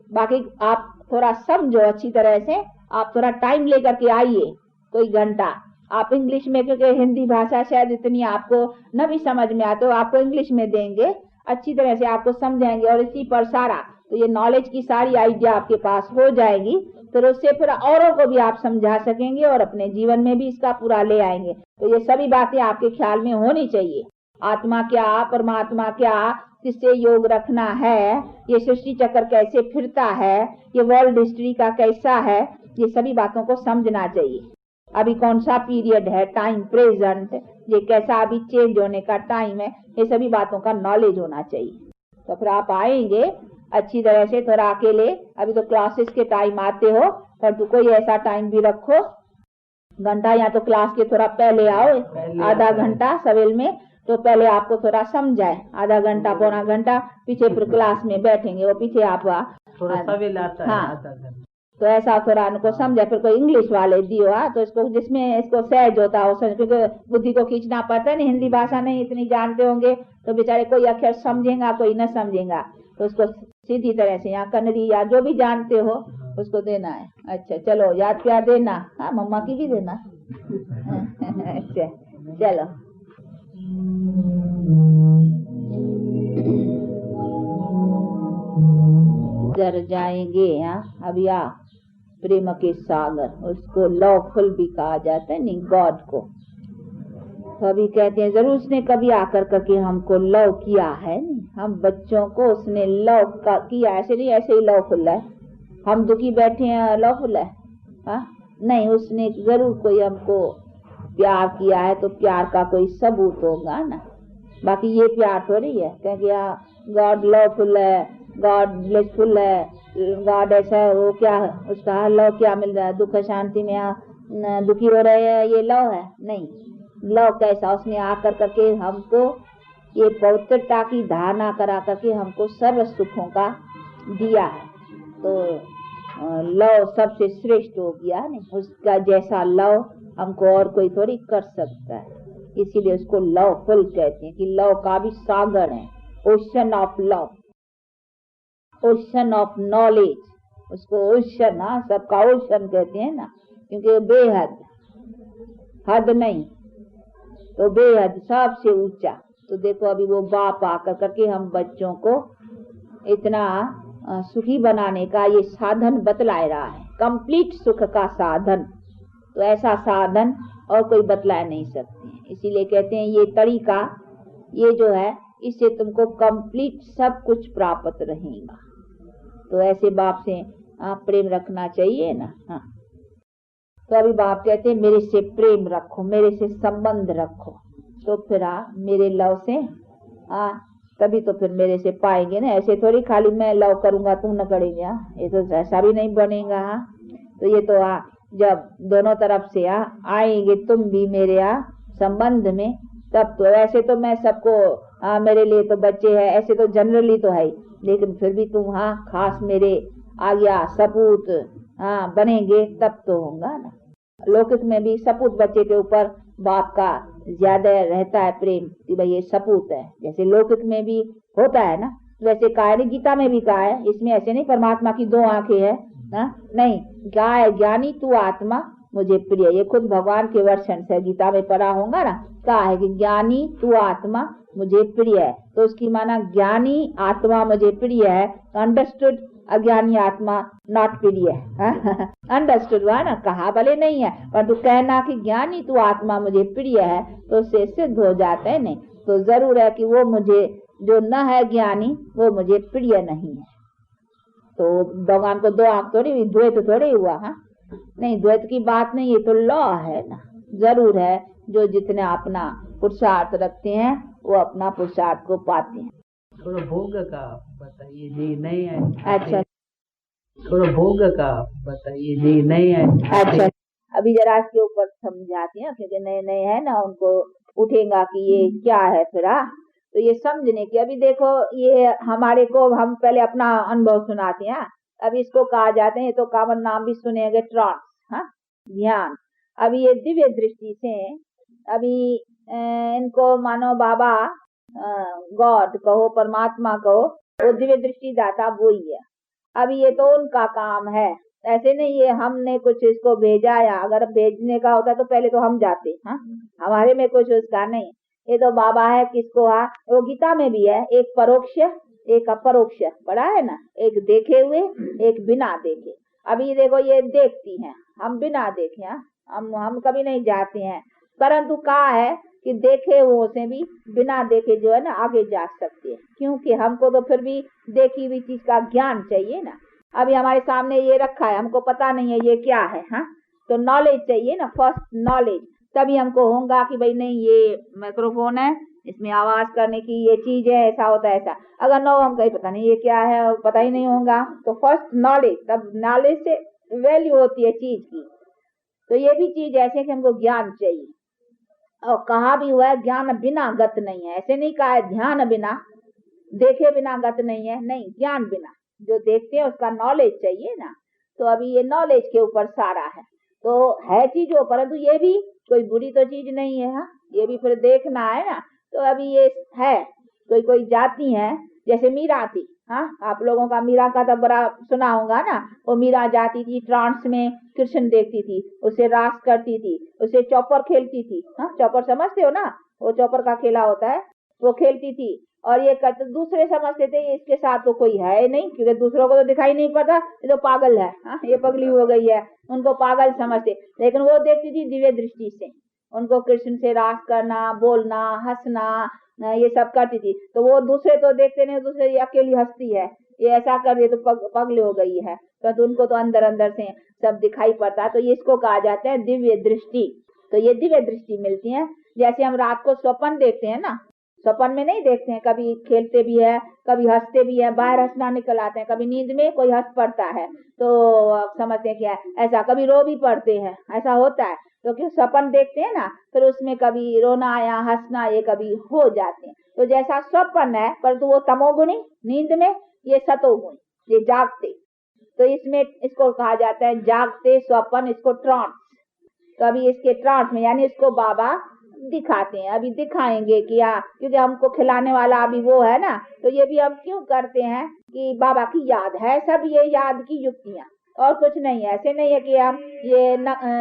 Speaker 2: बाकी आप थोड़ा समझो अच्छी तरह से, आप थोड़ा टाइम लेकर के आइए, कोई घंटा। आप इंग्लिश में, क्योंकि हिंदी भाषा शायद इतनी आपको न भी समझ में आए, तो आपको इंग्लिश में देंगे, अच्छी तरह से आपको समझाएंगे। और इसी पर सारा तो ये नॉलेज की सारी आइडिया आपके पास हो जाएगी। फिर उससे फिर औरों को भी आप समझा सकेंगे और अपने जीवन में भी इसका पूरा ले आएंगे। तो ये सभी बातें आपके ख्याल में होनी चाहिए। आत्मा क्या, परमात्मा क्या, किससे योग रखना है, ये सृष्टि चक्र कैसे फिरता है, ये वर्ल्ड हिस्ट्री का कैसा है, ये सभी बातों को समझना चाहिए। अभी कौन सा पीरियड है, टाइम प्रेजेंट, ये कैसा अभी चेंज होने का टाइम है, ये सभी बातों का नॉलेज होना चाहिए। तो फिर आप आएंगे अच्छी तरह से। थोड़ा अकेले अभी तो क्लासेस के टाइम आते हो, पर तो कोई ऐसा टाइम भी रखो घंटा, या तो क्लास के थोड़ा पहले आओ, आधा घंटा सवेल में, तो पहले आपको थोड़ा समझाए, आधा घंटा पौना घंटा पीछे फिर क्लास में बैठेंगे, वो पीछे आप
Speaker 3: थोड़ा सवेल आता है आधा घंटा,
Speaker 2: तो ऐसा थोड़ा उनको समझाए। फिर कोई इंग्लिश वाले दियो तो इसको जिसमें इसको सहज होता हो, क्योंकि बुद्धि को खींचना पड़ता है ना, हिंदी भाषा नहीं इतनी जानते होंगे तो बेचारे कोई अक्षर समझेगा कोई न समझेगा, तो उसको सीधी तरह से यहाँ कन्नड़ी या जो भी जानते हो उसको देना है। अच्छा, चलो याद प्यार देना, मम्मा की भी देना। अच्छा, चलो जर जाएंगे। अभी प्रेम के सागर, उसको लवफुल भी कहा जाता है नहीं, गॉड को। तो अभी कहते हैं जरूर उसने कभी आकर करके हमको लव किया है, नहीं हम बच्चों को उसने लव किया, ऐसे नहीं ऐसे ही लवफुल है। हम दुखी बैठे हैं लवफुल है? नहीं, उसने जरूर कोई हमको प्यार किया है तो प्यार का कोई सबूत होगा ना। बाकी ये प्यार थोड़ी है क्योंकि गॉड लवफुल है, गॉड ब्लेसफुल है, गॉड ऐसा है, वो क्या है उसका लव क्या मिल रहा है, दुख शांति में दुखी हो रहे हैं, ये लव है? नहीं। लव कैसा, उसने आकर करके हमको ये पवित्रता की धारणा करा करके हमको सर्व सुखों का दिया है। तो लव सबसे श्रेष्ठ हो गया नहीं, उसका जैसा लव हमको और कोई थोड़ी कर सकता है, इसीलिए उसको लवफुल कहते हैं कि लव का भी सागर है, ocean of love, ocean of knowledge, उसको ओशन, हाँ सबका ओशन कहते हैं ना, क्योंकि बेहद, हद नहीं तो बेहद सबसे ऊंचा। तो देखो अभी वो बाप आकर करके हम बच्चों को इतना सुखी बनाने का ये साधन बतला रहा है, कंप्लीट सुख का साधन। तो ऐसा साधन और कोई बतला नहीं सकते हैं, इसीलिए कहते हैं ये तरीका, ये जो है इससे तुमको कंप्लीट सब कुछ प्राप्त रहेगा। तो ऐसे बाप से प्रेम रखना चाहिए ना। हाँ, तो अभी बाप कहते हैं मेरे से प्रेम रखो, मेरे से संबंध रखो, तो फिर मेरे लव से तभी तो फिर मेरे से पाएंगे ना। ऐसे थोड़ी खाली मैं लव करूंगा तुम न करेंगे, ये तो ऐसा भी नहीं बनेगा। तो ये तो जब दोनों तरफ से आएंगे तुम भी मेरे संबंध में, तब तो। ऐसे तो मैं सबको मेरे लिए तो बच्चे हैं, ऐसे तो जनरली तो है, लेकिन फिर भी तुम खास मेरे आज्ञा सपूत बनेंगे तब तो होगा ना। लौकिक में भी सपूत बच्चे के ऊपर बाप का ज्यादा रहता है प्रेम कि भाई ये सपूत है, जैसे लौकिक में भी होता है ना, वैसे कहा है, गीता में भी कहा है, इसमें ऐसे नहीं परमात्मा की दो आंखें है नहीं, क्या है, ज्ञानी तू आत्मा मुझे प्रिय, ये खुद भगवान के वर्षन से गीता में पढ़ा होगा ना, कहा है कि ज्ञानी तू आत्मा मुझे प्रिय है। तो उसकी माना ज्ञानी आत्मा मुझे प्रिय है, अंडरस्टूड, अज्ञानी आत्मा नॉट प्रिय है। अंडरस्टूड हुआ ना, कहा भले नहीं है, पर तू कहना कि ज्ञानी तू आत्मा मुझे प्रिय है तो उससे सिद्ध हो जाते हैं। नहीं तो जरूर है कि वो मुझे जो न है ज्ञानी वो मुझे प्रिय नहीं है। तो भगवान को दो आंख थोड़ी, द्वैत थोड़ी हुआ। नहीं, द्वैत की बात नहीं, ये तो लॉ है ना। जरूर है जो जितने अपना पुरुषार्थ रखते हैं वो अपना पुरुषार्थ को पाते हैं।
Speaker 3: थोड़ा भोग का बताइए जी, नहीं है?
Speaker 2: अच्छा,
Speaker 3: थोड़ा भोग का बताइए जी, नहीं है?
Speaker 2: अच्छा, अभी जरा इसके ऊपर समझाते हैं क्योंकि नए नए है ना, उनको उठेगा कि ये क्या है फिर। तो ये समझने की, अभी देखो ये हमारे को, हम पहले अपना अनुभव सुनाते हैं। अब इसको कहा जाते हैं, तो कामन नाम भी सुनेंगे, ट्रांस, ध्यान। अभी ये दिव्य दृष्टि से अभी इनको मानो बाबा गॉड कहो, परमात्मा कहो, वो दिव्य दृष्टि दाता वो ही है। अभी ये तो उनका काम है, ऐसे नहीं ये हमने कुछ इसको भेजा, या अगर भेजने का होता तो पहले तो हम जाते। हमारे में कुछ उसका नहीं, ये तो बाबा है। किसको वो गीता में भी है, एक परोक्ष एक अपरोक्ष पढ़ा है ना, एक देखे हुए एक बिना देखे। अभी देखो ये देखती हैं, हम बिना देखे, हम कभी नहीं जाते हैं, परंतु कहा है कि देखे हुए से भी बिना देखे जो है ना आगे जा सकते हैं, क्योंकि हमको तो फिर भी देखी हुई चीज का ज्ञान चाहिए ना। अभी हमारे सामने ये रखा है, हमको पता नहीं है ये क्या है, तो नॉलेज चाहिए ना, फर्स्ट नॉलेज, तभी हमको होगा कि भाई नहीं ये माइक्रोफोन है, इसमें आवाज करने की ये चीज है, ऐसा होता है ऐसा। अगर नो हम कहीं पता नहीं ये क्या है और पता ही नहीं होगा, तो फर्स्ट नॉलेज, तब नॉलेज से वैल्यू होती है चीज की। तो ये भी चीज ऐसे कि हमको ज्ञान चाहिए, और कहा भी हुआ है ज्ञान बिना गत नहीं है, ऐसे नहीं कहा है ध्यान बिना देखे बिना गत नहीं है, नहीं, ज्ञान बिना, जो देखते हैं उसका नॉलेज चाहिए ना। तो अभी ये नॉलेज के ऊपर सारा है, तो है चीजों, परंतु ये भी कोई बुरी तो चीज नहीं है, ये भी फिर देखना है ना। तो अभी ये है, कोई जाती है, जैसे मीरा थी, आप लोगों का मीरा का तो बड़ा सुना होगा ना, वो मीरा जाती थी ट्रांस में, कृष्ण देखती थी, उसे रास करती थी, उसे चौपर खेलती थी, चौपर समझते हो ना, वो चौपर का खेला होता है, वो खेलती थी। और ये करते, दूसरे समझते थे इसके साथ तो कोई है नहीं, क्योंकि दूसरों को तो दिखाई नहीं पड़ता, ये तो पागल है, ये पगली हो गई है, उनको पागल समझते। लेकिन वो देखती थी दिव्य दृष्टि से, उनको कृष्ण से रास करना, बोलना, हंसना, ये सब करती थी। तो वो दूसरे तो देखते नहीं, दूसरे अकेली हंसती है, ये ऐसा कर दे तो पगले हो गई है, तो उनको तो अंदर अंदर से सब दिखाई पड़ता। तो ये इसको कहा जाता है दिव्य दृष्टि। तो ये दिव्य दृष्टि मिलती है। जैसे हम रात को स्वप्न देखते हैं ना, स्वप्न में नहीं देखते हैं, कभी खेलते भी है, कभी हंसते भी है, बाहर हंसना निकल आते हैं, कभी नींद में कोई हंस पड़ता है तो समझते हैं क्या ऐसा, कभी रो भी पड़ते हैं, ऐसा होता है। तो क्यों स्वप्न देखते हैं ना, फिर उसमें कभी रोना या हंसना ये कभी हो जाते हैं। तो जैसा स्वप्न है परंतु वो तमोगुणी, नींद में ये सतोगुणी, ये जागते। तो इसमें इसको कहा जाता है जागते स्वप्न, इसको ट्रांस। तो अभी इसके ट्रांस में यानी इसको बाबा दिखाते हैं, अभी दिखाएंगे कि क्योंकि हमको खिलाने वाला अभी वो है ना, तो ये भी हम क्यों करते हैं कि बाबा की याद है, सब ये याद की युक्तियां और कुछ नहीं है। ऐसे नहीं है कि हम ये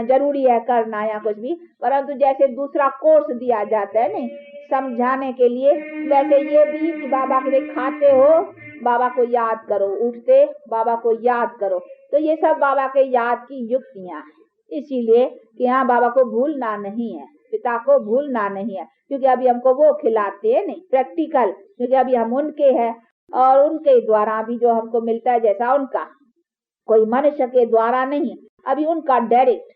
Speaker 2: जरूरी है करना या कुछ भी, परंतु जैसे दूसरा कोर्स दिया जाता है नहीं समझाने के लिए, वैसे ये भी कि बाबा के खाते हो बाबा को याद करो, उठते बाबा को याद करो। तो ये सब बाबा के याद की युक्तियां हैं। इसीलिए कि हाँ बाबा को भूलना नहीं है, पिता को भूलना नहीं है, क्योंकि अभी हमको वो खिलाते हैं नहीं प्रैक्टिकल, क्योंकि अभी हम उनके हैं और उनके द्वारा भी जो हमको मिलता है जैसा उनका, कोई मनुष्य के द्वारा नहीं, अभी उनका डायरेक्ट।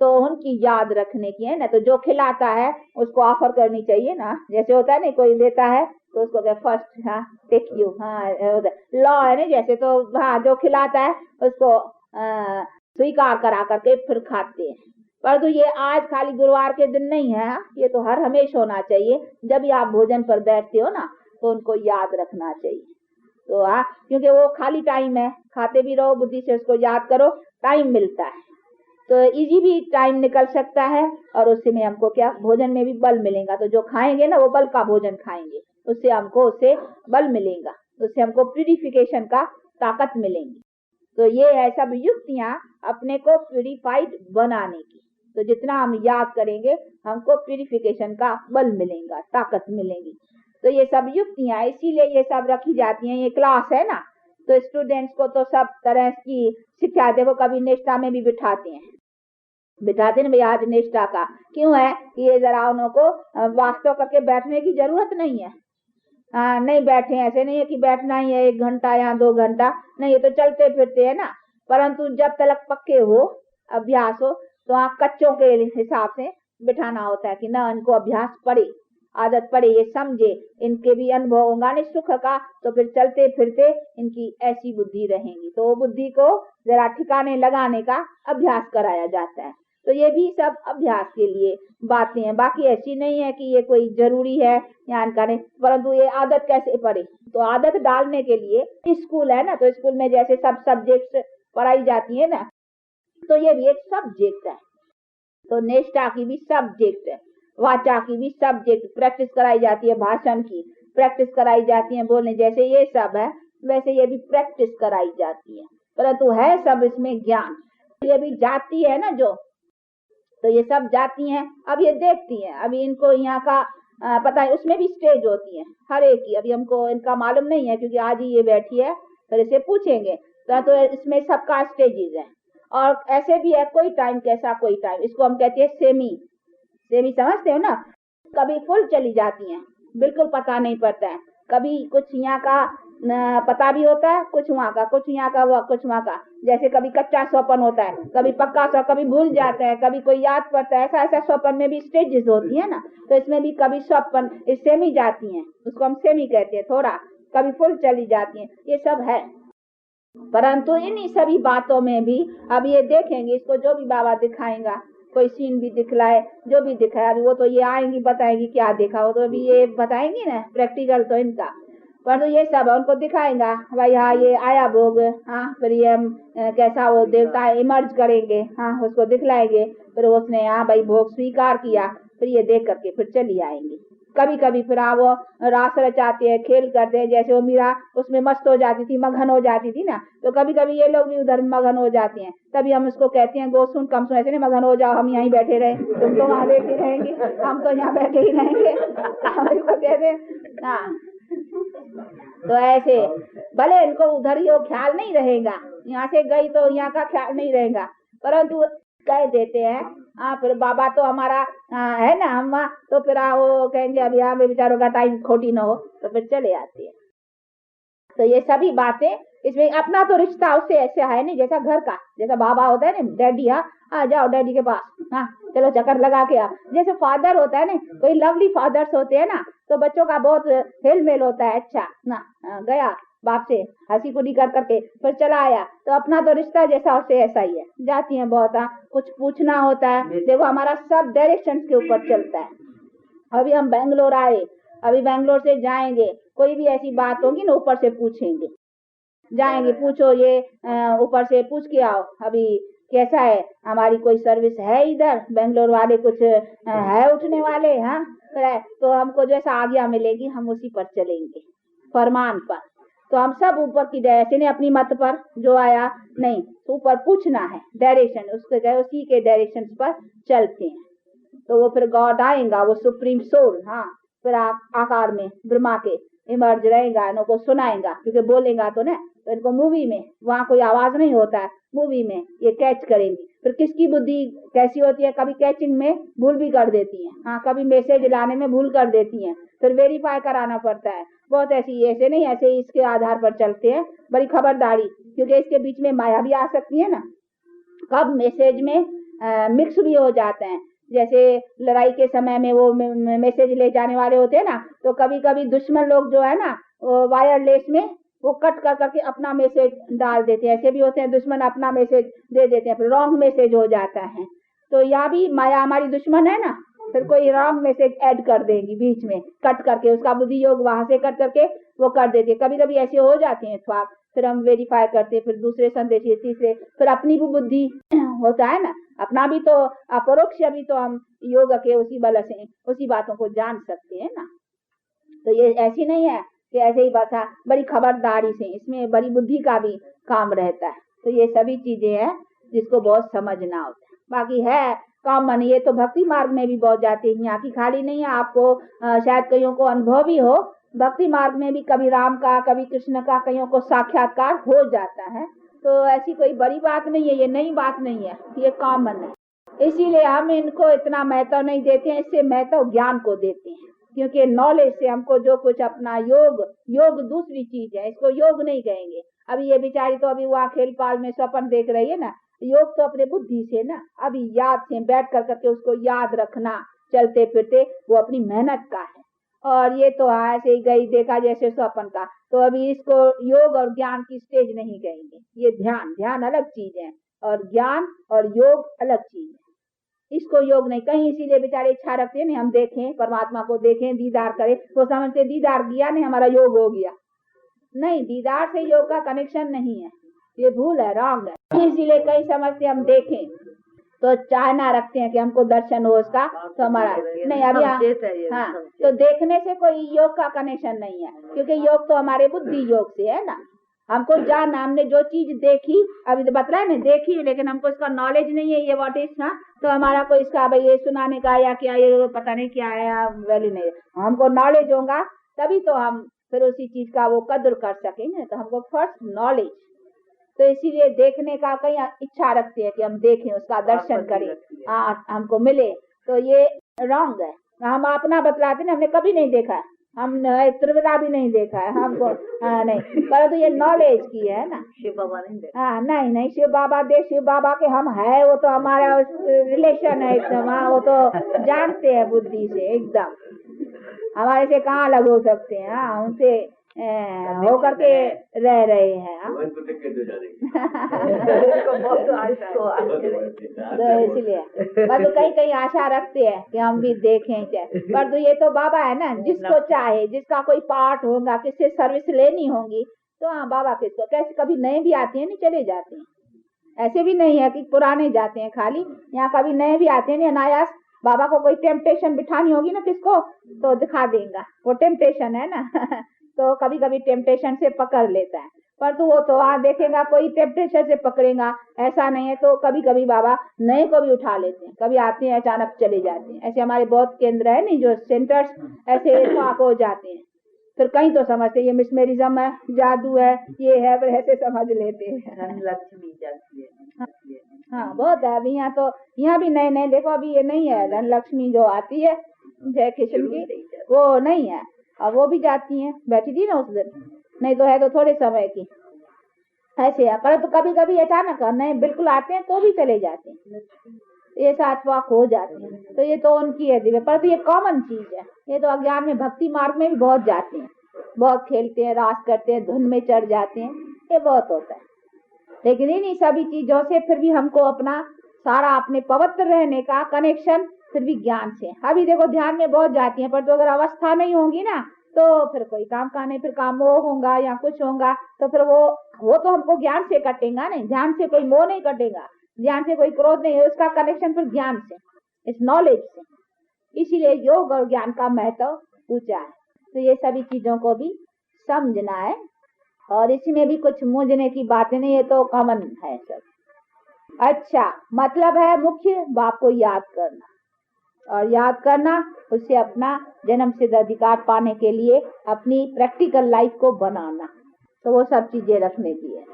Speaker 2: तो उनकी याद रखने की है ना, तो जो खिलाता है उसको ऑफर करनी चाहिए ना। जैसे होता है ना कोई देता है तो उसको क्या फर्स्ट हाँ टेक यू, हाँ लॉ है ना जैसे, तो हाँ जो खिलाता है उसको स्वीकार करा करके फिर खाते हैं। परंतु ये आज खाली गुरुवार के दिन नहीं है, ये तो हर हमेशा होना चाहिए। जब भी आप भोजन पर बैठते हो ना तो उनको याद रखना चाहिए। तो हाँ, क्योंकि वो खाली टाइम है, खाते भी रहो, बुद्धि से उसको याद करो, टाइम मिलता है तो इजी भी टाइम निकल सकता है और उससे में हमको क्या भोजन में भी बल मिलेगा। तो जो खाएंगे ना वो बल का भोजन खाएंगे, उससे हमको उससे बल मिलेगा, उससे हमको प्यूरिफिकेशन का ताकत मिलेंगी। तो ये है सब युक्तियां अपने को प्यूरिफाइड बनाने की। तो जितना हम याद करेंगे हमको प्यूरिफिकेशन का बल मिलेगा, ताकत मिलेगी। तो ये सब युक्तियां इसीलिए ये सब रखी जाती हैं। ये क्लास है ना, तो स्टूडेंट्स को तो सब तरह की शिक्षा, देखो कभी निष्ठा में भी बिठाते हैं ना भैया, आज निष्ठा का क्यों है कि ये जरा उनको वास्तव करके बैठने की जरूरत नहीं है। नहीं बैठे, ऐसे नहीं है कि बैठना ही है 1 घंटा या 2 घंटा, नहीं, ये तो चलते फिरते है ना। परंतु जब तक पक्के हो, अभ्यास हो, तो कच्चों के हिसाब से बिठाना होता है कि ना इनको अभ्यास पड़े, आदत पड़े, ये समझे, इनके भी अनुभव होगा नहीं सुख का, तो फिर चलते फिरते इनकी ऐसी बुद्धि रहेंगी। तो वो बुद्धि को जरा ठिकाने लगाने का अभ्यास कराया जाता है। तो ये भी सब अभ्यास के लिए बातें हैं, बाकी ऐसी नहीं है कि ये कोई जरूरी है या इनका नहीं। परंतु ये आदत कैसे पड़े, तो आदत डालने के लिए स्कूल है ना, तो स्कूल में जैसे सब सब्जेक्ट पढ़ाई जाती है ना, तो ये भी एक सब्जेक्ट है। तो निष्ठा की भी सब्जेक्ट है, वाचा की भी सब्जेक्ट, प्रैक्टिस कराई जाती है, भाषण की प्रैक्टिस कराई जाती है, बोलने जैसे ये सब है वैसे ये भी प्रैक्टिस कराई जाती है। परंतु है सब इसमें ज्ञान। ये भी जाती है ना जो, तो ये सब जाती हैं, अब ये देखती हैं, अभी इनको यहाँ का पता है, उसमें भी स्टेज होती है हर एक की। अभी हमको इनका मालूम नहीं है क्योंकि आज ही ये बैठी है, फिर इसे पूछेंगे। तो इसमें सबका स्टेजेस है और ऐसे भी है, कोई टाइम कैसा कोई टाइम, इसको हम कहते हैं सेमी समझते हो ना। कभी फुल चली जाती हैं, बिल्कुल पता नहीं पड़ता है, कभी कुछ यहाँ का पता भी होता है, कुछ वहाँ का, कुछ यहाँ का, कुछ वहाँ का। जैसे कभी कच्चा स्वप्न होता है, कभी पक्का स्वप्न, कभी भूल जाते हैं, कभी कोई याद पड़ता है, ऐसा स्वप्न में भी स्टेजेस होती है ना। तो इसमें भी कभी स्वप्न सेमी जाती हैं, उसको हम सेमी कहते हैं, थोड़ा कभी फुल चली जाती हैं, ये सब है। परंतु इन्हीं सभी बातों में भी अब ये देखेंगे, इसको जो भी बाबा दिखाएगा, कोई सीन भी दिखलाए, जो भी दिखाए, अभी वो तो ये आएंगी बताएंगी क्या देखा हो, तो अभी ये बताएंगी ना प्रैक्टिकल तो इनका। परंतु ये सब उनको दिखाएगा, भाई हाँ ये आया भोग, हाँ फिर ये कैसा वो देवता इमर्ज करेंगे, हाँ उसको दिखलाएंगे, फिर उसने हाँ भाई भोग स्वीकार किया, फिर ये देख करके फिर चली आएंगी। कभी कभी फिर वो रास रचाते हैं, खेल करते हैं, जैसे वो मीरा उसमें मस्त हो जाती थी, मगन हो जाती थी ना, तो कभी कभी ये लोग भी उधर मगन हो जाते हैं। तभी हम उसको कहते हैं गो सुन कम सुन, ऐसे नहीं मगन हो जाओ, हम यहीं बैठे रहे, तुम तो वहां बैठे रहेंगे, हम तो यहाँ बैठे ही रहेंगे, इसको कहते हैं। हाँ तो ऐसे भले इनको उधर ही वो ख्याल नहीं रहेगा, यहाँ से गई तो यहाँ का ख्याल नहीं रहेगा, परंतु कह देते हैं फिर बाबा तो हमारा है ना, हम तो फिर वो कहेंगे अभी यहाँ बेचारों का टाइम खोटी न हो, तो फिर चले आते हैं।
Speaker 4: तो ये सभी बातें इसमें अपना तो रिश्ता उससे ऐसा है नहीं, जैसा घर का, जैसा बाबा होता है ना, डैडी, हाँ आ जाओ डैडी के पास, हाँ चलो चक्कर लगा के आ, जैसे फादर होता है ना, कोई लवली फादर्स होते हैं ना, तो बच्चों का बहुत हेल मेल होता है, अच्छा ना गया बाप से हंसी खुदी कर करके फिर चला आया, तो अपना तो रिश्ता जैसा उससे ऐसा ही है। जाती है बहुत, हाँ कुछ पूछना होता है, देखो हमारा सब डायरेक्शन के ऊपर चलता है। अभी हम बेंगलोर आए, अभी बेंगलोर से जाएंगे, कोई भी ऐसी बात होगी ना ऊपर से पूछेंगे, जाएंगे पूछो ये ऊपर से पूछ के आओ, अभी कैसा है, हमारी कोई सर्विस है इधर, बेंगलोर वाले कुछ है उठने वाले, हाँ तो हमको जैसा आज्ञा मिलेगी हम उसी पर चलेंगे, फरमान पर। तो हम सब ऊपर की डायरेक्शन, अपनी मत पर जो आया नहीं, ऊपर पूछना है डायरेक्शन, उसके गए उसी के डायरेक्शन पर चलते हैं। तो वो फिर गॉड आएगा, वो सुप्रीम सोल, हाँ फिर आकार में ब्रह्मा के इमर्ज रहेगा, इनको सुनाएगा, क्योंकि बोलेगा तो ना, तो इनको मूवी में वहाँ कोई आवाज नहीं होता है, मूवी में ये कैच करेंगी। फिर किसकी बुद्धि कैसी होती है, कभी कैचिंग में भूल भी कर देती है, हाँ कभी मैसेज लाने में भूल कर देती है, फिर वेरीफाई कराना पड़ता है। बहुत ऐसी, ऐसे नहीं, ऐसे इसके आधार पर चलते हैं, बड़ी खबरदारी, क्योंकि इसके बीच में माया भी आ सकती है ना, कब मैसेज में मिक्स भी हो जाते हैं। जैसे लड़ाई के समय में वो मैसेज ले जाने वाले होते हैं ना, तो कभी कभी दुश्मन लोग जो है ना, वायरलेस में वो कट कर करके अपना मैसेज डाल देते हैं, ऐसे भी होते हैं, दुश्मन अपना मैसेज दे देते हैं, फिर रॉन्ग मैसेज हो जाता है। तो यहाँ भी माया हमारी दुश्मन है ना, फिर कोई रॉन्ग मैसेज ऐड कर देगी बीच में, कट करके उसका बुद्धि योग वहां से कट करके वो कर देती है। कभी कभी ऐसे हो जाते हैं स्वाप, फिर हम वेरीफाई करते हैं, फिर दूसरे संदेश, तीसरे, फिर अपनी भी बुद्धि होता है ना, अपना भी तो अपरोक्ष भी तो हम योग के उसी बल से उसी बातों को जान सकते हैं ना। तो ये ऐसी नहीं है कि ऐसे ही बस, बड़ी खबरदारी से, इसमें बड़ी बुद्धि का भी काम रहता है। तो ये सभी चीजें हैं जिसको बहुत समझना होता है। बाकी है कॉमन, ये तो भक्ति मार्ग में भी बहुत जाते हैं, यहाँ की खाली नहीं है। आपको शायद कईयों को अनुभव भी हो, भक्ति मार्ग में भी कभी राम का कभी कृष्ण का कईयों को साक्षात्कार हो जाता है। तो ऐसी कोई बड़ी बात नहीं है, ये नई बात नहीं है, ये कॉमन है। इसीलिए हम इनको इतना महत्व नहीं देते हैं, इससे महत्व ज्ञान को देते हैं, क्योंकि नॉलेज से हमको जो कुछ अपना योग दूसरी चीज है, इसको योग नहीं कहेंगे। अभी ये बेचारी तो अभी वहाँ खेल पाल में स्वप्न देख रही है ना, योग तो अपने बुद्धि से ना, अभी याद से बैठ कर करके उसको याद रखना, चलते फिरते वो अपनी मेहनत का है। और ये तो ऐसे ही गई देखा जैसे स्वप्न का, तो अभी इसको योग और ज्ञान की स्टेज नहीं कहेंगे। ये ध्यान अलग चीज है, और ज्ञान और योग अलग चीज है, इसको योग नहीं कहीं। इसीलिए बेचारे इच्छा रखते हैं, नहीं हम देखें परमात्मा को, देखें दीदार करें, वो समझते दीदार किया नहीं हमारा योग हो गया। नहीं, दीदार से योग का कनेक्शन नहीं है, ये भूल है, रॉन्ग है। इसीलिए कई समझते हम देखें तो चाहना रखते हैं कि हमको दर्शन हो उसका, तो हमारा नहीं। अभी हाँ, तो देखने से कोई योग का कनेक्शन नहीं है, क्योंकि योग तो हमारे बुद्धि योग से है ना। हमको जानना, हमने जो चीज देखी, अभी तो बतलाया ना देखी, लेकिन हमको इसका नॉलेज नहीं है, ये व्हाट इज ना, तो हमारा कोई इसका भाई ये सुनाने का या क्या, ये पता नहीं क्या है, वैल्यू नहीं। हमको नॉलेज होगा तभी तो हम फिर उसी चीज का वो कद्र कर सकेंगे। तो हमको फर्स्ट नॉलेज, तो इसीलिए देखने का कई इच्छा रखते हैं कि हम देखें, उसका दर्शन करें, हमको मिले। तो ये रॉन्ग है। हम अपना बतलाते ना, हमने कभी नहीं देखा है, हमने त्रिपुरा भी नहीं देखा है हमको, नहीं, पर तो ये नॉलेज की है ना।
Speaker 3: शिव बाबा नहीं देखा,
Speaker 4: नहीं, शिव बाबा देख, शिव बाबा के हम है, वो तो हमारा रिलेशन है एकदम, वो तो जानते हैं बुद्धि से एकदम, हमारे से कहाँ अलग हो सकते हैं, हाँ उनसे हो करके रह रहे हैं। तो इसलिए पर तो कहीं आशा रखते हैं कि हम भी देखें, पर तो ये तो बाबा है ना, जिसको चाहे, जिसका कोई पार्ट होगा, किससे सर्विस लेनी होगी, तो हाँ बाबा किसको, कैसे कभी नए भी आते हैं, नहीं चले जाते हैं। ऐसे भी नहीं है कि पुराने जाते हैं खाली, यहाँ कभी नए भी आते हैं। अनायास बाबा को कोई टेम्पटेशन बिठानी होगी ना किसको, तो दिखा देगा, वो टेम्पटेशन है ना तो कभी कभी टेम्पटेशन से पकड़ लेता है, पर तो वो तो वहाँ देखेगा कोई टेम्पटेशन से पकड़ेगा, ऐसा नहीं है। तो कभी कभी बाबा नए को भी उठा लेते हैं, कभी आते हैं अचानक चले जाते हैं। ऐसे हमारे बहुत केंद्र है नहीं, जो सेंटर्स ऐसे वहाँ हो जाते हैं। फिर कहीं तो समझते ये मिसमेरिज्म है, जादू है, ये है, फिर ऐसे समझ लेते हैं।
Speaker 3: लक्ष्मी जाती है,
Speaker 4: हाँ बहुत है। अभी यहाँ तो यहाँ भी नए नए देखो, अभी ये नहीं है धन लक्ष्मी जो आती है जय किशन की, वो नहीं है, अब वो भी जाती हैं, बैठी थी ना उस दिन, नहीं तो है तो थोड़े समय की, ऐसे है। परंतु कभी कभी अचानक नहीं बिल्कुल आते हैं तो भी चले जाते हैं, ये साथ वाक हो जाते हैं, तो ये तो उनकी है दिव्य। परंतु ये कॉमन चीज है, ये तो अज्ञान में भक्ति मार्ग में भी बहुत जाते हैं, बहुत खेलते हैं, रास करते हैं, धुन में चढ़ जाते हैं, ये बहुत होता है। लेकिन इन्हीं सभी चीजों से फिर भी हमको अपना सारा अपने पवित्र रहने का कनेक्शन फिर भी ज्ञान से। अभी देखो ध्यान में बहुत जाती है, पर तो अगर अवस्था नहीं होगी ना तो फिर कोई काम का नहीं, फिर काम मोह होगा या कुछ होगा, तो फिर वो तो हमको ज्ञान से कटेगा नहीं, ध्यान से कोई मोह नहीं कटेगा, ध्यान से कोई क्रोध नहीं है, उसका कनेक्शन फिर ज्ञान से, इस नॉलेज से। इसीलिए योग और ज्ञान का महत्व ऊंचा है। तो ये सभी चीजों को भी समझना है, और इसमें भी कुछ मूझने की बातें नहीं, ये तो कॉमन है सब। अच्छा, मतलब है मुख्य बाप को याद करना, और याद करना उससे अपना जन्म सिद्ध अधिकार पाने के लिए अपनी प्रैक्टिकल लाइफ को बनाना, तो वो सब चीजें रखने की है।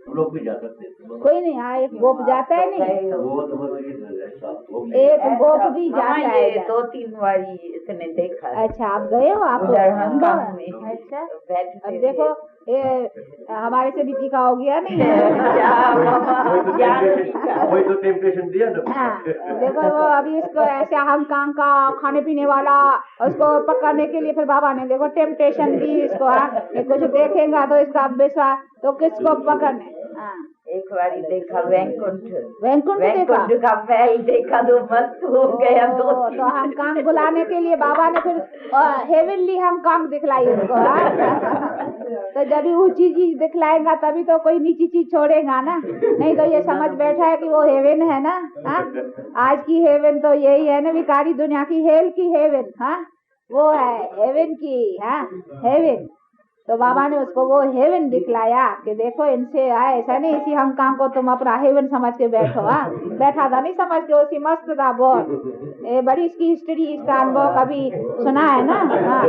Speaker 5: लोग भी जा सकते हैं,
Speaker 4: कोई नहीं, हाँ एक गोप जाता है नहीं,
Speaker 5: वो तो
Speaker 4: एक गोप भी जाता है।
Speaker 2: 2-3 बारी इसने देखा है।
Speaker 4: अच्छा, आप गए हो? आपको
Speaker 2: दरभंगा
Speaker 4: अनुभव
Speaker 2: में।
Speaker 4: है? अच्छा,
Speaker 2: बैठते
Speaker 4: अब देखो ये हमारे से भी तीखा हो गया नहीं
Speaker 5: वही तो टेम्पटेशन दिया ना।
Speaker 4: हाँ, देखो वो अभी इसको ऐसे हम काम का खाने पीने वाला, उसको पकड़ने के लिए फिर बाबा ने देखो टेम्पटेशन दी इसको। ये कुछ देखेगा तो इसका विश्वास, तो किसको पकड़ने। हाँ,
Speaker 2: एक बारी देखा
Speaker 4: वैकुंठ देखा,
Speaker 2: का महल देखा तो मस्त हो गया।
Speaker 4: तो हम काम बुलाने के लिए बाबा ने फिर हेवनली हम काम दिखलाई उसको। तो जब भी ऊंची चीज दिखलाएगा तभी तो कोई नीची चीज छोड़ेगा ना, नहीं तो ये समझ बैठा है कि वो हेवन है ना। हाँ, आज की हेवन तो यही है ना, विकारी दुनिया की हेल की हेवन। हाँ, वो है हेवन की। हाँ, हेवन। तो बाबा ने उसको वो हेवन दिखलाया कि देखो इनसे ऐसा नहीं, इसी हंकांग को तुम अपना हेवन समझ के बैठो। हाँ, बैठा था नहीं समझ के, उसी मस्त था बहुत। बड़ी इसकी हिस्ट्री, इसका अनुभव कभी सुना है ना। हाँ,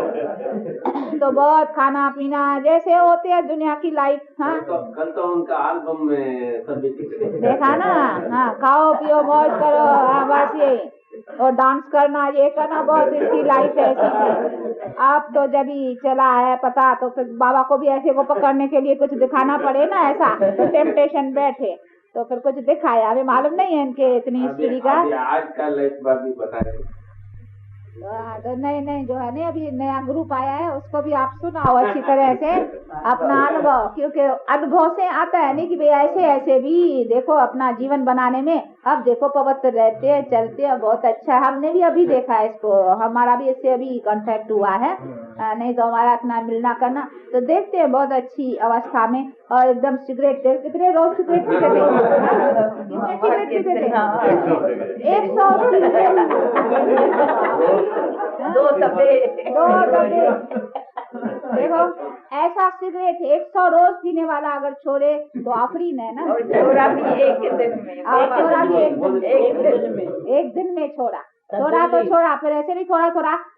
Speaker 4: तो बहुत खाना पीना जैसे होते हैं दुनिया की लाइफ। हाँ,
Speaker 5: कल तो उनका एल्बम में सब
Speaker 4: देखा ना। हाँ, खाओ पियो मौज करो, हाँ बस यही, और डांस करना ये करना, बहुत इसकी लाइफ ऐसी थी। आप तो जब ही चला है पता, तो फिर बाबा को भी ऐसे को पकड़ने के लिए कुछ दिखाना पड़े ना, ऐसा तो टेम्पटेशन बैठे तो फिर कुछ दिखाया। हमें मालूम नहीं है इनके इतनी हिस्ट्री का।
Speaker 5: आज का लाइफ बात भी बताए।
Speaker 4: तो नहीं जो है नहीं, अभी नया ग्रुप आया है, उसको भी आप सुनाओ अच्छी तरह से अपना अनुभव, क्योंकि अनुभव से आता है नहीं कि भाई ऐसे ऐसे भी देखो अपना जीवन बनाने में। अब देखो पवित्र रहते हैं, चलते हैं, बहुत अच्छा। हमने भी अभी देखा है इसको, हमारा भी इससे अभी कांटेक्ट हुआ है, नहीं तो हमारा इतना मिलना करना, तो देखते हैं बहुत अच्छी अवस्था में। और एकदम सिगरेट कितने रोज सिगरेट पीते थे, कितने सिगरेट पीते थे?
Speaker 2: 2 डब्बे।
Speaker 4: देखो ऐसा सिगरेट 100 रोज पीने वाला अगर छोड़े तो आफरीन है ना।
Speaker 2: और छोड़ा भी एक दिन में,
Speaker 4: एक दिन में छोड़ा तो छोड़ा, फिर ऐसे भी थोड़ा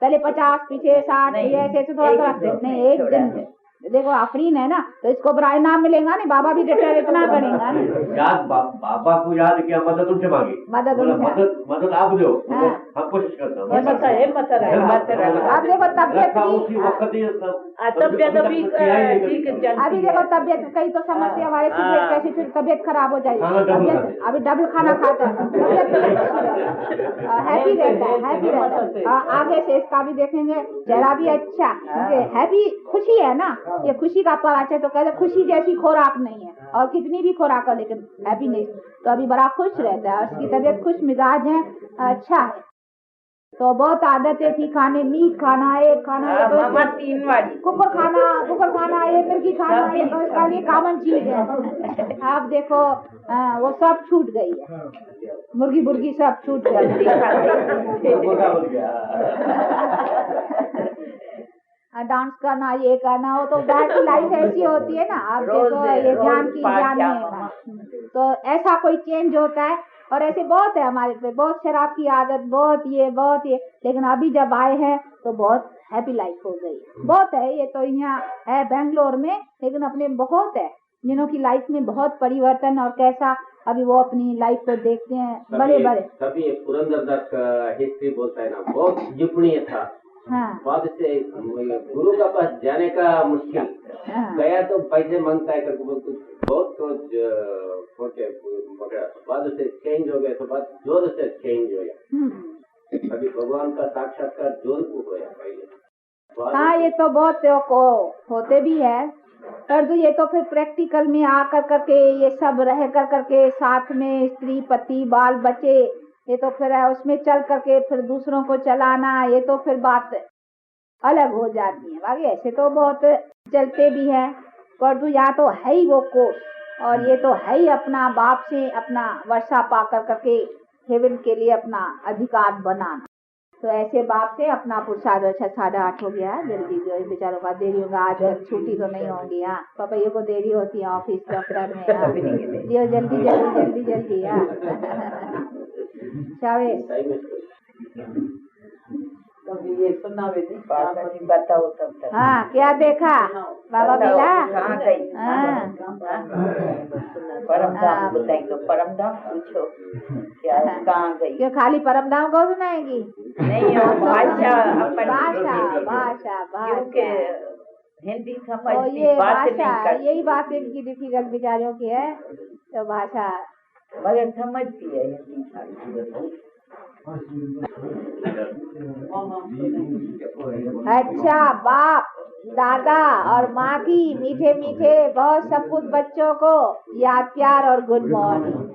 Speaker 4: पहले 50 पीछे 60 ऐसे थोड़ा नहीं, एक दिन में। देखो आफरीन है ना, तो इसको बड़ा इनाम मिलेगा नहीं, बाबा भी रिटर्न इतना करेगा ना।
Speaker 5: याद बाबा को याद किया, मदद उनसे मांगी, मदद आप दो।
Speaker 4: हाँ,
Speaker 5: हम कोशिश करते हैं।
Speaker 4: अब देखो तबियत अभी देखो तबियत कई तो समझते हमारे सिगरेट कैसी, फिर तबियत खराब हो जाएगी। अभी डबल खाना खाता है, तबियत हैप्पी रहता है। आगे से इसका भी देखेंगे, चेहरा भी अच्छा, हैप्पी, खुशी है ना। ये खुशी का परिचय तो कहते खुशी जैसी खुराक नहीं है, और कितनी भी खुराक हो लेकिन हैप्पीनेस, तो अभी बड़ा खुश रहता है, उसकी तबीयत खुश मिजाज है, अच्छा है। तो बहुत आदतें थी खाने, मीट खाना, एक खाना,
Speaker 2: 3 बारी
Speaker 4: कुकर खाना, ये मिर्गी खाना, ये तो इसका लिए कॉमन चीज है। आप देखो वो सब छूट गई है, मुर्गी सब छूट गई। डांस करना, ये करना, वो तो बैठ की लाइफ ऐसी होती है ना। आप देखो ये ध्यान में तो ऐसा कोई चेंज होता है, और ऐसे बहुत है हमारे पे, बहुत शराब की आदत, बहुत ये, लेकिन अभी जब आए हैं तो बहुत हैप्पी लाइफ हो गई। बहुत है, ये तो यहाँ है बेंगलोर में, लेकिन अपने बहुत है जिन्हों की लाइफ में बहुत परिवर्तन, और कैसा अभी वो अपनी लाइफ को देखते हैं बड़े।
Speaker 5: तभी पुरंदरदास का हिस्ट्री बोलता है ना, बहुत जीपणीय था,
Speaker 4: हाँ
Speaker 6: बाद से गुरु का पास जाने का मुश्किल,
Speaker 4: हाँ
Speaker 6: गया तो पैसे मांगता है करके बहुत छोटे पकड़ा, बाद से चेंज हो गया तो बात जोर से चेंज हो गया। अभी भगवान का साक्षात्कार जोर को होया पहले।
Speaker 4: हाँ ये तो बहुत को होते भी है, पर ये तो फिर प्रैक्टिकल में आकर करके ये सब रह कर करके साथ में स्त्री पति बाल बच्चे, ये तो फिर उसमें चल करके फिर दूसरों को चलाना, ये तो फिर बात अलग हो जाती है। बाकी ऐसे तो बहुत चलते भी है, पर यहाँ तो है ही वो कोर्स, और ये तो है ही अपना बाप से अपना वर्षा पा कर करके हेवन के लिए अपना अधिकार बनाना। तो ऐसे बाप से अपना पुरुषार्थ। अच्छा 8:30 हो गया है, जल्दी जो बेचारों का देरी होगा, आज कल छुट्टी तो नहीं होगी। हाँ पापा को देरी होती है ऑफिस दफ्तर में, जो जल्दी जल्दी जल्दी जल्दी। हाँ
Speaker 3: ये सुना बताओ तब तक।
Speaker 4: हाँ क्या देखा बाबा मिला?
Speaker 3: हाँ परम धाम बताई तो परम धाम पूछो क्या कहाँ गई?
Speaker 4: क्यों खाली परम धाम को सुनाएगी?
Speaker 3: नहीं भाषा
Speaker 4: भाषा भाषा
Speaker 3: क्योंकि हिंदी
Speaker 4: ये
Speaker 3: समझती बात नहीं
Speaker 4: भाषा,
Speaker 3: करती,
Speaker 4: यही बात इनकी डिफिकल्ट बेचारियों की है, तो भाषा
Speaker 3: मगर समझती है हिंदी।
Speaker 4: अच्छा बाप दादा और माँ की मीठे मीठे बहुत सपूत बच्चों को याद प्यार और गुड मॉर्निंग।